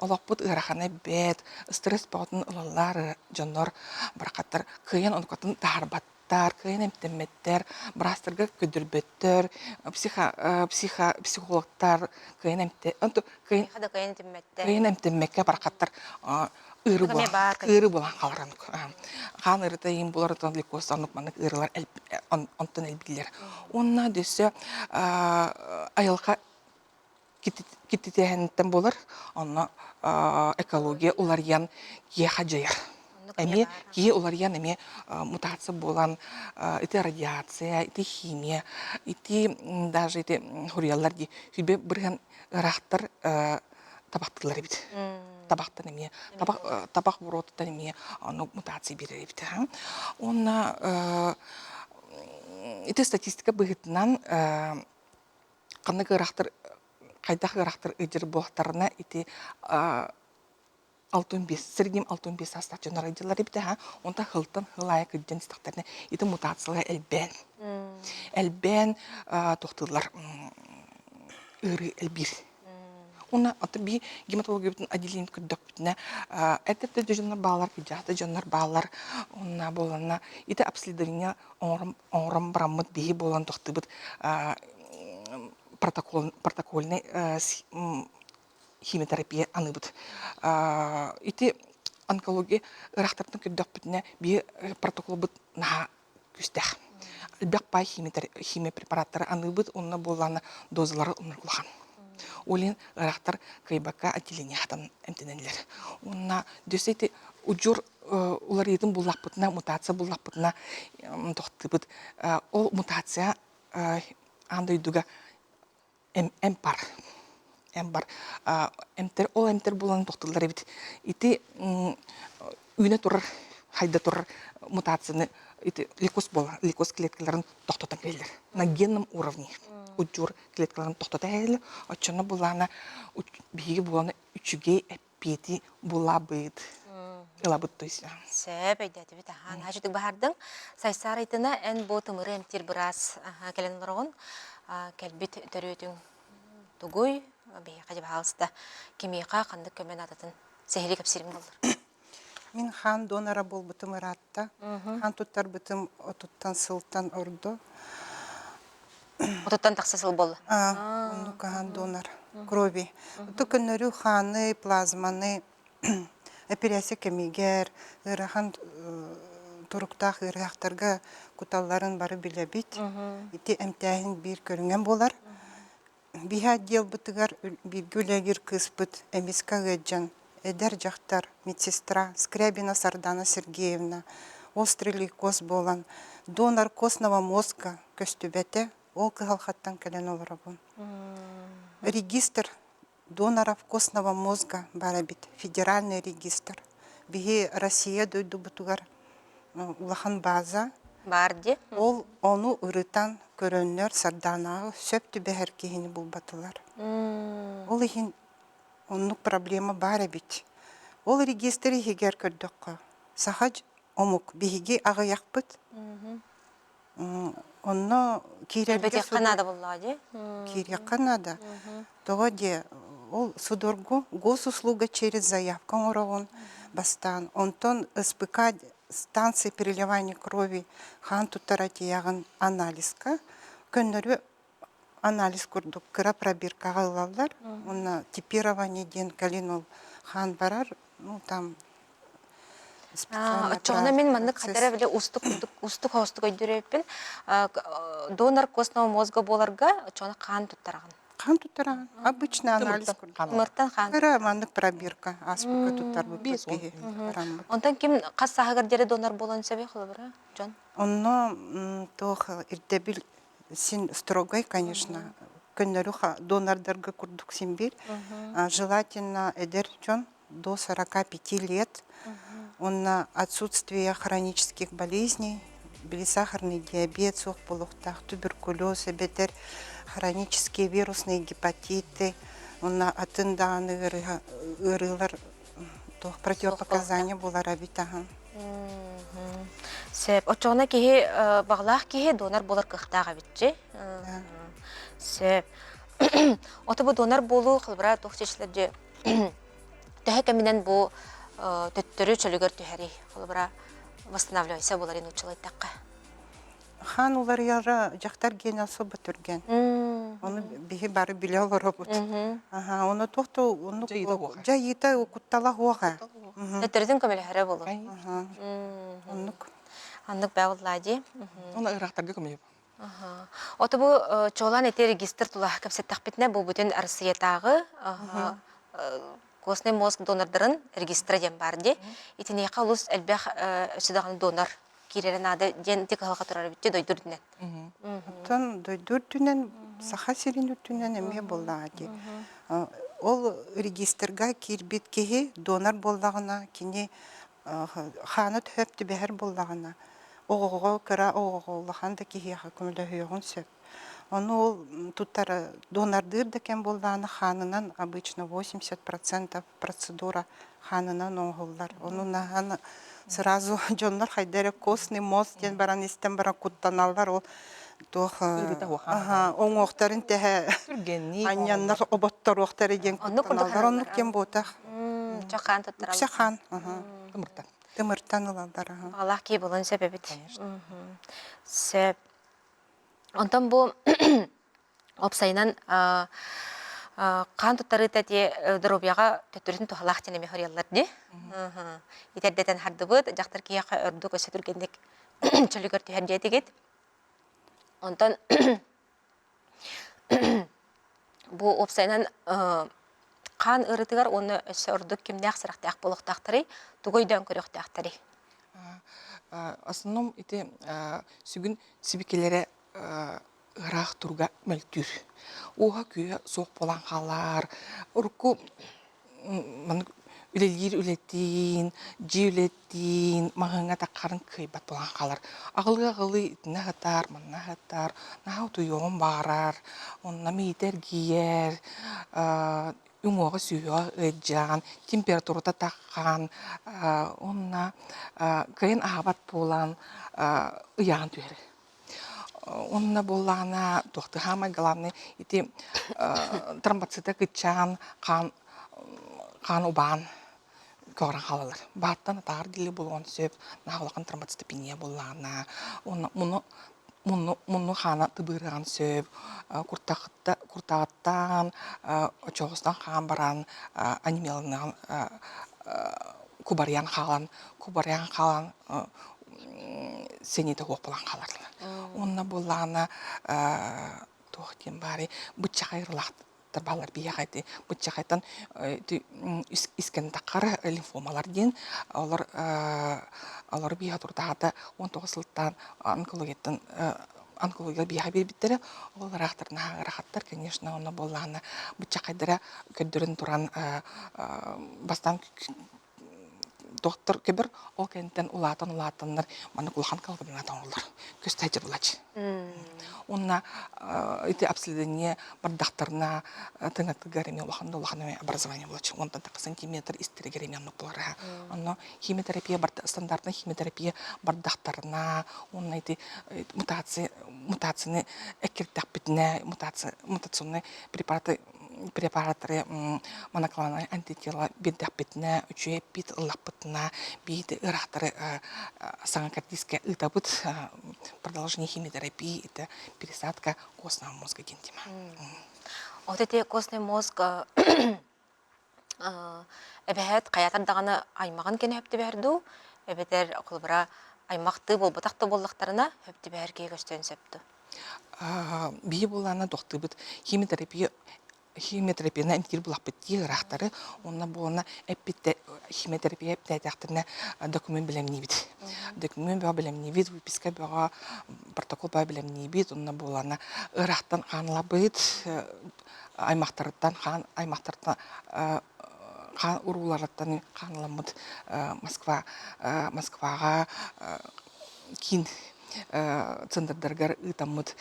олоқпут ырахана бет, стресс баутын ылалар жоннор барақаттар кыйын онкатын таарбаттар, кыйын эмтемметтер, брастырга көдүрбөттөр, психологтар кыйын Хада кайын тиммәттә. эмтеммекке барақаттар ыры Кыме бар, болан қаларанық. Қан ырыта ең болар отан ликос анық манық ырылар онтан әлбілер. Онна дөсі айылға киттетәһенттен болар, онна экология олар ян кие хаджайыр. Әме кие олар ян әме мутация болан, ити радиация, ити химия, ити даже ити хуриялар ди хүбе бірген ырақтар табақтылар бит. Табақтан әме, табақ бұротыдан әме мутация берер бит. Онна ити статистика бұғытынан қанық ырақтар қайдағы ырақтар өдер болақтарына ити 65, среднем 65 астақ жонар айдылар бит. Онта хылтан хылая күдден істақтарына ити мутациялға әлбән. Әлбән тоқтылар ыры әлбір. Она аты би гематология бүтін отделение күддік бүтіне. Әтіпті жонар балар, күдяқты жонар балар. Она болана. Ити обследование оңырым брамыд бейі болан тоқты бұд протокольный химиотерапия аны бұд. Ити онкология ырақтардың күддік бүтіне бейі протокол бұд наға күстәқ. Әлбәқ бай химия препараттары аны бұд, онына болана дозалары ұнырғылған. Олин ырақтар кайбака отделение хатан эмтенелер. Онна дөсейті уджур улар едін бұллақпытына, мутация бұллақпытына тоқтыбыд. Ол мутация андайдуга эмпар. Ол эмтер болан тоқтылар ебет. Ити үйне тұрыр, хайда тұрыр мутацияны лейкоз бола, лейкоз клеткаларын тоқтатан келдер. На генном уровне. Уджур клеткаларын тоқтата әлі, очаны болана, бігі болана үчіге әппеті бола бұйд. Ела бұд тойсы. Сөп әйдәді біт. Хажытық бағардың, сайсар айтына ән ботымыры әмтер біраз кәлін барғын. Кәлбет төрөтің тұғой, бейі қажып алысты. Кемейқа қандық көмен ататын сәхелі кәпсерім болдыр. Мен хан донора бол бұтым ыратта. Хан туттар бұтым отуттан сылттан орды. Отуттан тақсасыл болды. Оны хан донор крови. Түкіннөрі ханы, плазманы, операция кемегер, ырахан тұруқтақ ырақтарға күталларын бары біле бит. Ити әмтәйін бір көрінген болар. Биха дел бұтығар бір гүләгір кыз бұт, әмесқа ғаджан. Эдер жақтар, медсестра, Скрябина Сардана Сергеевна, острый лейкоз болан, донор костного мозга, көстүбәте, ол кыгалхаттан кәлен оларабын. Регистр доноров костного мозга бара бит, федеральный регистр. Биги Россия дойду бутугар улахан база. Барды. Ол ону ырытан көрөннөр Сарданағы сөптү бәһәр кейіні бұл батылар. Ол ихин оннук проблема бара бит. Ол регистри хигер көрдөккө. Сахаж омук биһиги агаяк бит. Онно киребе Канада буллади. Кирия Канада. Того де ол судоргу госуслуга через заявку орогон бастан. Онтон СПК станция переливания крови хан тутаратиягын анализка көннөрү анализ курдук, кыра пробирка алалар, онна типирование ден калинол хан барар, ну там специально. Чоғына мен мандық қатары біле устық өйдіреппін. Донор костного мозга боларға чоғына қан тұттараған. Қан тұттараған, обычный анализ курдук. Мұрттан қан. Кыра мандық пробирка, аспука туттар бұпеске. Онтан кем қас сағығыр дері донор болан сәбе қылы бұра, Джон? Онно тоқ ирдебіл син строгой, конечно, көннөрү донордарга курдук симбир. Желательно эдерчон до 45 лет. Он отсутствие хронических болезней, белосахарный диабет, сухполухтах, туберкулез, бетер, хронические вирусные гепатиты. Он атынданы ырылар противопоказания була рабитаган. Сөп, очоғына кейі бағлақ кейі донор болар қықтаға бітче. Сөп, Оты бу донор болу кылбыра тохчечлерде төһө кеминен бу төттөрү чөлүгөр төһәри кылбыра восстанавливайся болар ин учылай такка. Хан улар яра жактар ген особо түрген. Оны бихи бары биле олоробут. Ага, оны тохто, оны жайыта куттала хуага. Төттөрүдүн көмөлөһөрө болу. Ага. Оннук. Аннык бәвыллади. Оны ырақтарға көмейіп. Оты бу чолан эти регистр тула кепсеттак битне бу бүтүн Россиятагы костный мозг донордарын регистр дем барди. Итине калус элбэх өсүдаган донор киререн ады ден тик халга турар битти дойдурдунен. Тон дойдурдунен саха сиринүтүнен эме боллади. Ол регистрга кирбит кеһи донор боллагына кини ханат хөптү бәһәр боллагына. Оғоғо кыра оғоғолахан да киһиэхэ көмөлөһүйөгүн сөп. Оны ол туттары донордыр да кен болланы ханынан обычно 80% процедура ханынан оңғоллар. Оны наханы сразу жонлар хайдары костный мозг ден баран истен баран куттаналар ол тох оңоқтарын тәһә аньяннар оботтор оқтары ден куттаналар оннук кен ботах. Чахан туттарал. Чахан. Тымыртан. Тымыртан ыладар. Allah ки болон себебит. Сеп. Онтон бу опсайнан кан туттары тәти дробияга төттөрүн тухалах тенеме хорьяллар ди. Итәрдәтен хардыбыт жактар кияка өрдү көсөтүргендек чөлүгөр төһәрдә тигет. Онтон бу опсайнан кан ырытыгар оны өрдүк кимнәк сырактак болуктактыры, тугойдан көрөктактыры. Основном ите сүгүн сибикелере ырах турга мөлтүр. Оға күйе соқ болан қалар. Урку үлелер үлеттин, жи үлеттин, мағыңа таққарын күйбат болан қалар. Ағылға ғылы итіне ғытар, манна ғытар, нағау туйоғын барар, онна мейтер гиер, үңоғы сүйоға өджан, температурата таққан, онна кайын ағабат болан ұяғын түйері. Онна болана тоқты хамай главный ити тромбоциты кытчан қан убан көрін қалалар. Баттан атағыр дилі болуын сөп, нағылақын тромбоцитопения болана, мұны қаны тұбырған сөп, құртағыттан, очоғыстан қан баран, анемиялынан кубариян қалан, сенеті оқ болан қаларлы. Онна болана тоқтен бары бұтчақайырлақтар балар бияғайды. Бұтчақайттан искен таққар лимфомалар ден, олар бияға тұрдағады 19 сылттан онкология бияға бербіттері, олар рахаттар, конечно, онна болана бұтчақайдыра көддірін тұран бастан доктор көбір ол кенттен улатаннар маны кулхан калбына таңылар. Көстәйдер булач. Онна эти обследование бардактарына тыңатты гареме улаханда улахана образование булач. Ондан так сантиметр истере гареме нуклара. Онно химиотерапия стандартный химиотерапия бардактарына онна эти мутацияны экертак битне мутационный препараты моноклональные антитела бедапитна, учебит лапытна, бит ирахтары санкардийская итабут продолжение химиотерапии это пересадка костного мозга гентима. Вот эти костный мозг эбехет каятан даганы аймаган кен хөптү берду, эбетер кылбыра аймакты болбатакты боллактарына хөптү берге көстөн сөптү. Бии булана доктыбыт химиотерапияны әнкер бұлақ бітті ғырақтары, онына болына әппетті химиотерапия әптәтәқтіріне документ білеміне бит. Документ бұға білеміне бит, выписка бұға протокол бұға білеміне бит, онына болана ғырақтан қаныла бұйт, аймақтарыттан қан ұруларыттан қаныламыд Москваға кейін центрдергар ұтамыд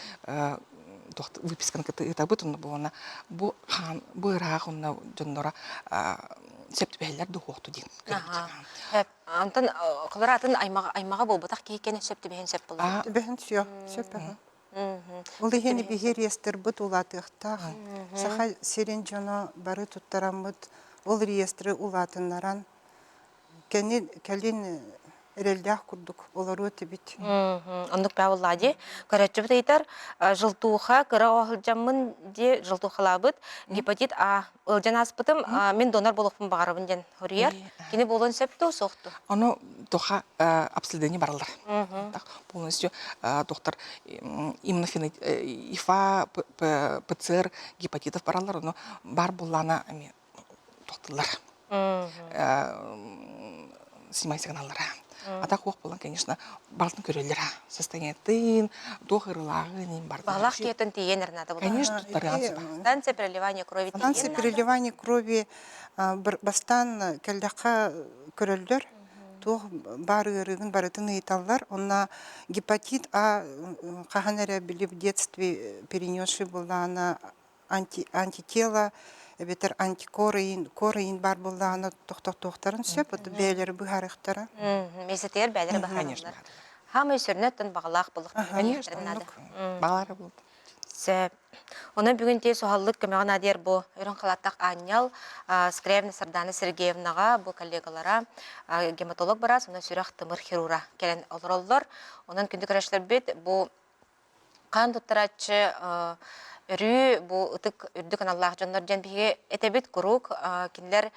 выпискан кыты ытабыт онна болана бу хан бу ырах онна жондора септибелер духокту дин. Антон кыларатын аймага болбатак кейкене септибен сеп болду. Бehen сё, сеп. Ол егені бігер естір бұт улатықтақ. Саха серен жоно бары туттарамыд. Ол реестрі улатыннаран. Кәлін әрелдәқ күрдік. Олар өті бит. Ондық бәуыллади. Көрәтші бұтайтар, жылтуға кіра оғылжамын де жылтуғалабыд. Гепатит А. Үлжан аспытым, мен донор болуқпын бағарабын ден хөрияр. Кені болуын сөпті соқты? Оно тоха обследование баралар. Полностью доктор ИФА, ПЦР, гепатитов баралар, но бар буллана докторлар. Снимай сигналлара. А так ох болан, конечно, балтын көрелер. Состояние тын, дохырлагы, нем бар. Бағлақ кетін тиен әрнады бұл. Конечно, тариансы. Станция переливания крови тиен. Станция переливания крови бастан кәлдәққа көрелдер. Тух бар ырыгын барытын ыйталлар. Онна гепатит А қағанара біліп в детстве перенесший была антитела, бетер антикорыин бар была ана тоқтарын сөп, бәлері бұғарықтары. Месетер бәлері Конечно. бағалар. Хамы өсірінеттін бағалақ бұлық. Конечно, балары болды. Оны бүгін те соғаллық көмеғін адер бұл үрін қалаттақ Аньял, Скревна Сарданы Сергеевнаға, бұл коллегалара гематолог барас, оны сүрақ тымыр хирура келен олар олар. Оның күнді көрәшілер бет, бұл қан тұттыратшы үрі, бұл ұтық үрді каналлағы жонлар жан біге әтебет күрук, кендер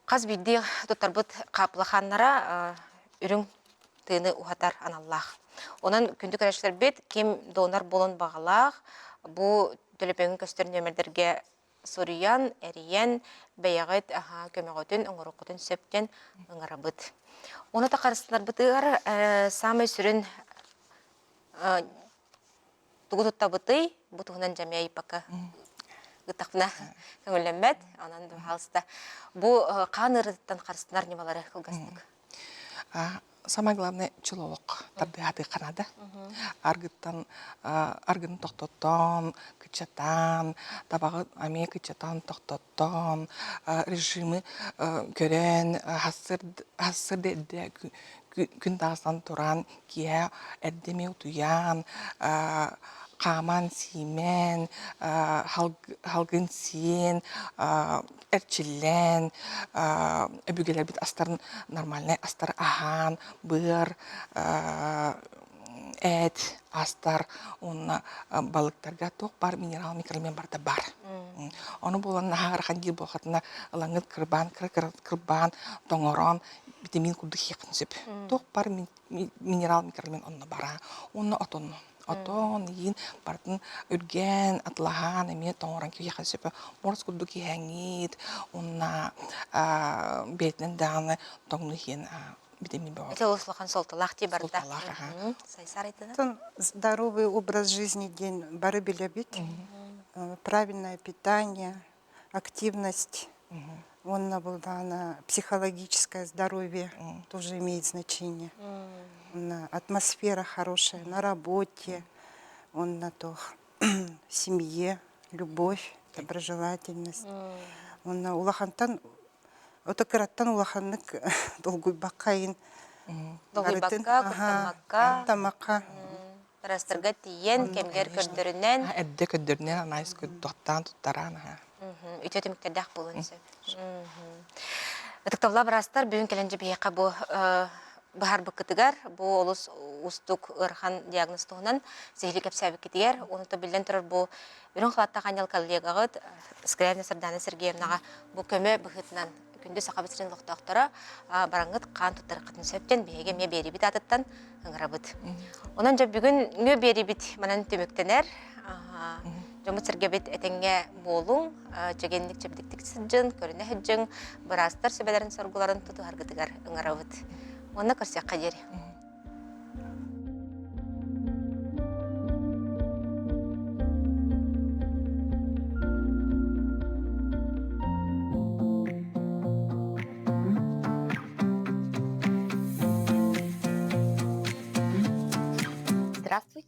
қаз білді тұттар бұд қапылы қаннара үрін тыны ұхатар аналлақ. Онан күнді көрәшілер бет, кем донор болын бағалақ, бұл төлепеңін көстерін өмірдерге сұриян, әриян, бәйағыт, көмеғөтін, ұңырықытын сөптен ұңыра бұд. Оны та қарыстынар бұтығар, самай сүрін тұғытытта бұтый, бұтығынан жәмей пақы ұттақпына көңілембәд, онан дұғалыста. Бұл қан ұрыттан қарыстынар немалары қылғастық? Самое главное — человек. Тардыгаты Канада. Аргын тоқтоттон, кычатан, табағы аме кычатан тоқтоттон, режимы көрен, хассыр дәді күн тағыстан тұран, кия әрдеме ұтуян, қаман симен, халгын сиен, әрчілен, өбігелер бит астарын нормальный астар ахан, бір, әт, астар, онна балықтарға тоқ бар, минерал микроэлемент барда бар. Оны болан нағарған дел болғатына ылаңыт кырбан, тоңорон, витамин күрді хеқін сөп. Тоқ бар минерал микроэлемент онна бара, онна отонны. Отон, yin, бартын үрген, атлаған, әме тоңыран кеу яқын сөпі, морс күрді кейәңет, онна бетінен дағаны тоңны хен витамин бауыр. Это услухан солталақ те барда. Солталақ, аға. Сайсар айтыды? Здоровый образ жизни день бары билебит, правильное питание, активность. Он на психологическое здоровье тоже имеет значение. Атмосфера хорошая на работе, он на то семье, любовь, доброжелательность. Он на улахантан, отокараттан улаханнык долгой бакаин. Долгой бакка, тамака. Парастырға тиен, кемгер көрдірінен. Әдді көддірінен анайыз көддіқтан тұттаран. Үтеті мүктердәқ болын сөп. Үтіктавла барастар бүгін келенже бейеқа бұл Бахар бакытыгар, бу олус устук ырхан диагностугунан зехли кепсәбик кетигер, оны то билден турар бу үрін қылатта қанел коллегағыд, Скревна Сарданы Сергеевнаға бу көмі бұхытынан күнді сақабысырын лықтақтара бараңғыд қан тұттары қытын сөптен бейге ме бері бит атыттан ыңырабыд. Онан жа бүгін ме бері бит манан төміктенер, жомыт сіргебет әтенге болуң, жегенлік жебдіктік сыджын, көріне хүджін, бірастар сөбелерін соргуларын тұту аргытыгар ыңырабыд. Оны көрсек қадері.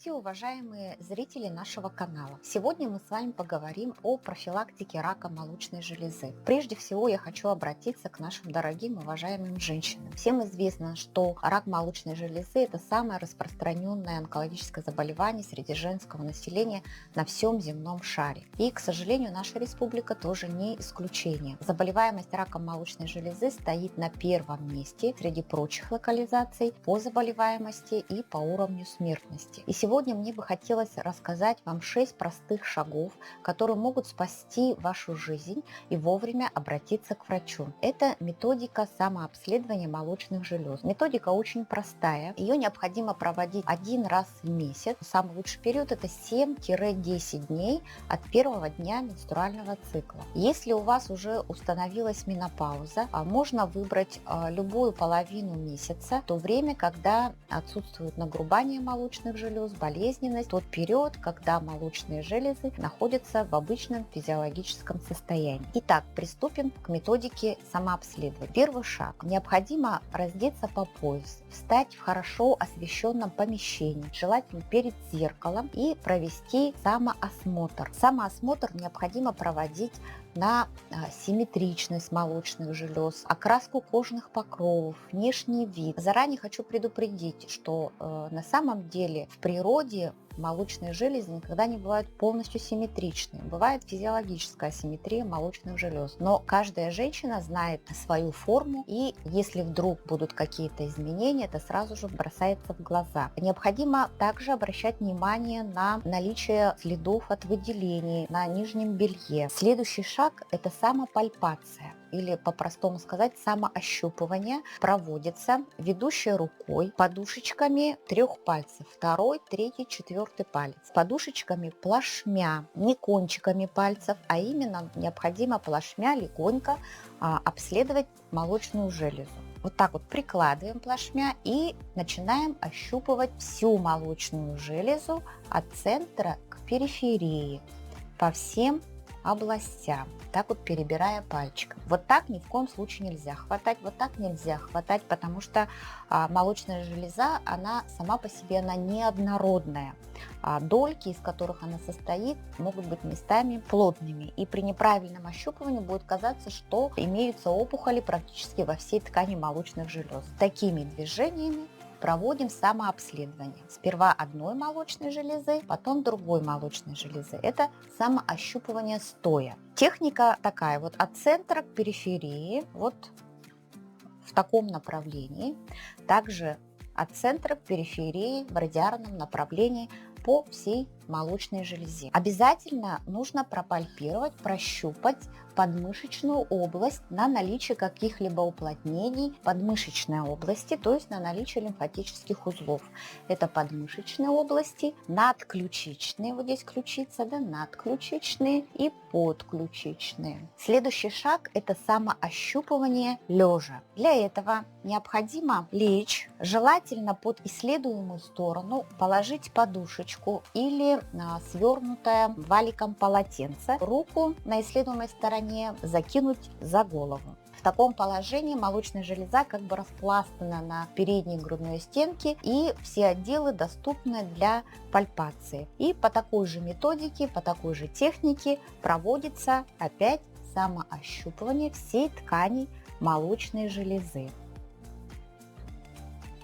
Здравствуйте, уважаемые зрители нашего канала. Сегодня мы с вами поговорим о профилактике рака молочной железы. Прежде всего, я хочу обратиться к нашим дорогим, уважаемым женщинам. Всем известно, что рак молочной железы – это самое распространенное онкологическое заболевание среди женского населения на всем земном шаре. И, к сожалению, наша республика тоже не исключение. Заболеваемость раком молочной железы стоит на первом месте среди прочих локализаций по заболеваемости и по уровню смертности. И сегодня мне бы хотелось рассказать вам 6 простых шагов, которые могут спасти вашу жизнь и вовремя обратиться к врачу. Это методика самообследования молочных желез. Методика очень простая. Ее необходимо проводить 1 раз в месяц. Самый лучший период – это 7-10 дней от первого дня менструального цикла. Если у вас уже установилась менопауза, можно выбрать любую половину месяца, то время, когда отсутствует нагрубание молочных желез, болезненность, тот период, когда молочные железы находятся в обычном физиологическом состоянии. Итак, приступим к методике самообследования. Первый шаг. Необходимо раздеться по пояс, встать в хорошо освещенном помещении, желательно перед зеркалом, и провести самоосмотр. Самоосмотр необходимо проводить на симметричность молочных желез, окраску кожных покровов, внешний вид. Заранее хочу предупредить, что на самом деле в природе молочные железы никогда не бывают полностью симметричны. Бывает физиологическая асимметрия молочных желез. Но каждая женщина знает свою форму, и если вдруг будут какие-то изменения, это сразу же бросается в глаза. Необходимо также обращать внимание на наличие следов от выделений на нижнем белье. Следующий шаг – это самопальпация, или, по-простому сказать, самоощупывание. Проводится ведущей рукой подушечками 3 пальцев, 2, 3, 4 палец. Подушечками плашмя, не кончиками пальцев, а именно необходимо плашмя легонько обследовать молочную железу. Вот так вот прикладываем плашмя и начинаем ощупывать всю молочную железу от центра к периферии по всем областям, так вот перебирая пальчиком. Вот так ни в коем случае нельзя хватать, вот так нельзя хватать, потому что молочная железа, она сама по себе, она неоднородная. Дольки, из которых она состоит, могут быть местами плотными, и при неправильном ощупывании будет казаться, что имеются опухоли практически во всей ткани молочных желез. Такими движениями проводим самообследование. Сперва одной молочной железы, потом другой молочной железы. Это самоощупывание стоя. Техника такая вот: от центра к периферии, вот в таком направлении. Также от центра к периферии в радиарном направлении по всей молочной железе. Обязательно нужно пропальпировать, прощупать подмышечную область на наличие каких-либо уплотнений подмышечной области, то есть на наличие лимфатических узлов. Это подмышечные области, надключичные, вот здесь ключица, да, надключичные и подключичные. Следующий шаг – это самоощупывание лежа. Для этого необходимо лечь, желательно под исследуемую сторону, положить подушечку или свернутое валиком полотенце, руку на исследуемой стороне закинуть за голову. В таком положении молочная железа как бы распластана на передней грудной стенке, и все отделы доступны для пальпации. И по такой же методике, по такой же технике проводится опять самоощупывание всей ткани молочной железы.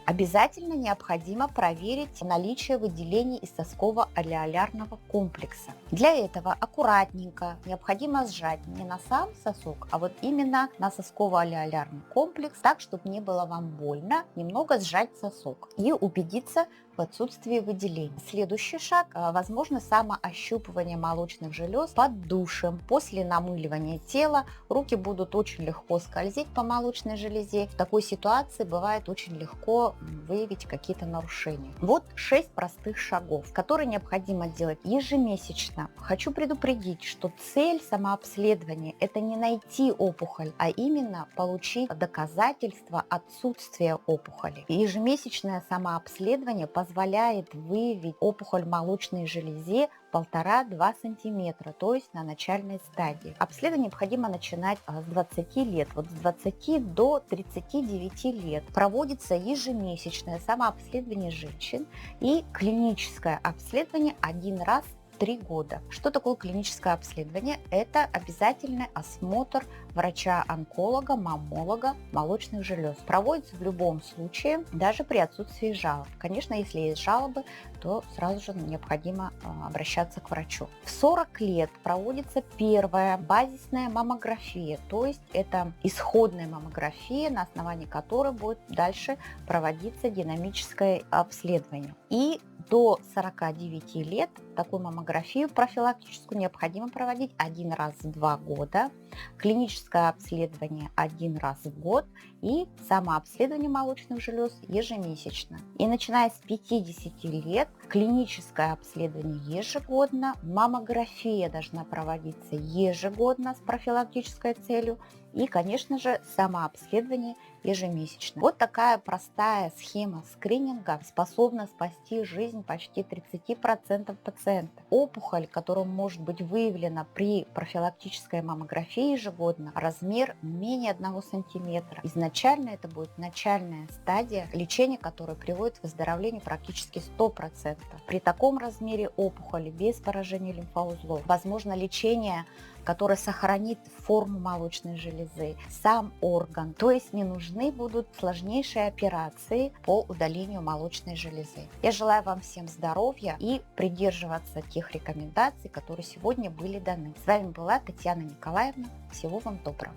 Обязательно необходимо проверить наличие выделений из сосково-алеолярного комплекса. Для этого аккуратненько необходимо сжать не на сам сосок, а вот именно на сосково-алеолярный комплекс, так, чтобы не было вам больно, немного сжать сосок и убедиться в отсутствии выделений. Следующий шаг – возможно самоощупывание молочных желез под душем. После намыливания тела руки будут очень легко скользить по молочной железе. В такой ситуации бывает очень легко выявить какие-то нарушения. Вот 6 простых шагов, которые необходимо делать ежемесячно. Хочу предупредить, что цель самообследования – это не найти опухоль, а именно получить доказательство отсутствия опухоли. Ежемесячное самообследование позволяет выявить опухоль в молочной железе 1,5-2 сантиметра, то есть на начальной стадии. Обследование необходимо начинать с 20 лет. Вот с 20 до 39 лет проводится ежемесячное самообследование женщин и клиническое обследование 1 раз в 3 года. Что такое клиническое обследование? Это обязательный осмотр врача-онколога, маммолога молочных желез. Проводится в любом случае, даже при отсутствии жалоб. Конечно, если есть жалобы, то сразу же необходимо обращаться к врачу. В 40 лет проводится первая базисная маммография, то есть это исходная маммография, на основании которой будет дальше проводиться динамическое обследование. И до 49 лет такую маммографию профилактическую необходимо проводить 1 раз в 2 года, клиническое обследование 1 раз в год и самообследование молочных желез ежемесячно. И начиная с 50 лет клиническое обследование ежегодно, маммография должна проводиться ежегодно с профилактической целью и, конечно же, самообследование ежемесячно. Вот такая простая схема скрининга способна спасти жизнь почти 30% пациентов. Опухоль, которая может быть выявлена при профилактической маммографии ежегодно, размер менее 1 сантиметра. Изначально это будет начальная стадия лечения, которая приводит к выздоровлению практически 100%. При таком размере опухоли без поражения лимфоузлов возможно лечение, которое сохранит форму молочной железы, сам орган. То есть не нужны будут сложнейшие операции по удалению молочной железы. Я желаю вам всем здоровья и придерживаться тех рекомендаций, которые сегодня были даны. С вами была Татьяна Николаевна. Всего вам доброго.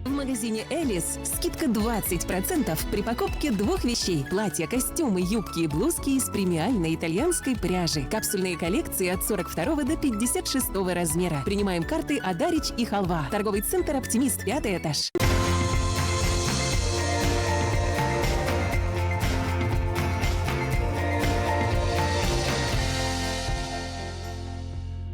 В магазине Элис скидка 20% при покупке 2 вещей. Платья, костюмы, юбки и блузки из премиальной итальянской пряжи. Капсульные коллекции от 42 до 56 размера. Принимаем карты «Адарич» и «Халва». Торговый центр «Оптимист», 5-й этаж.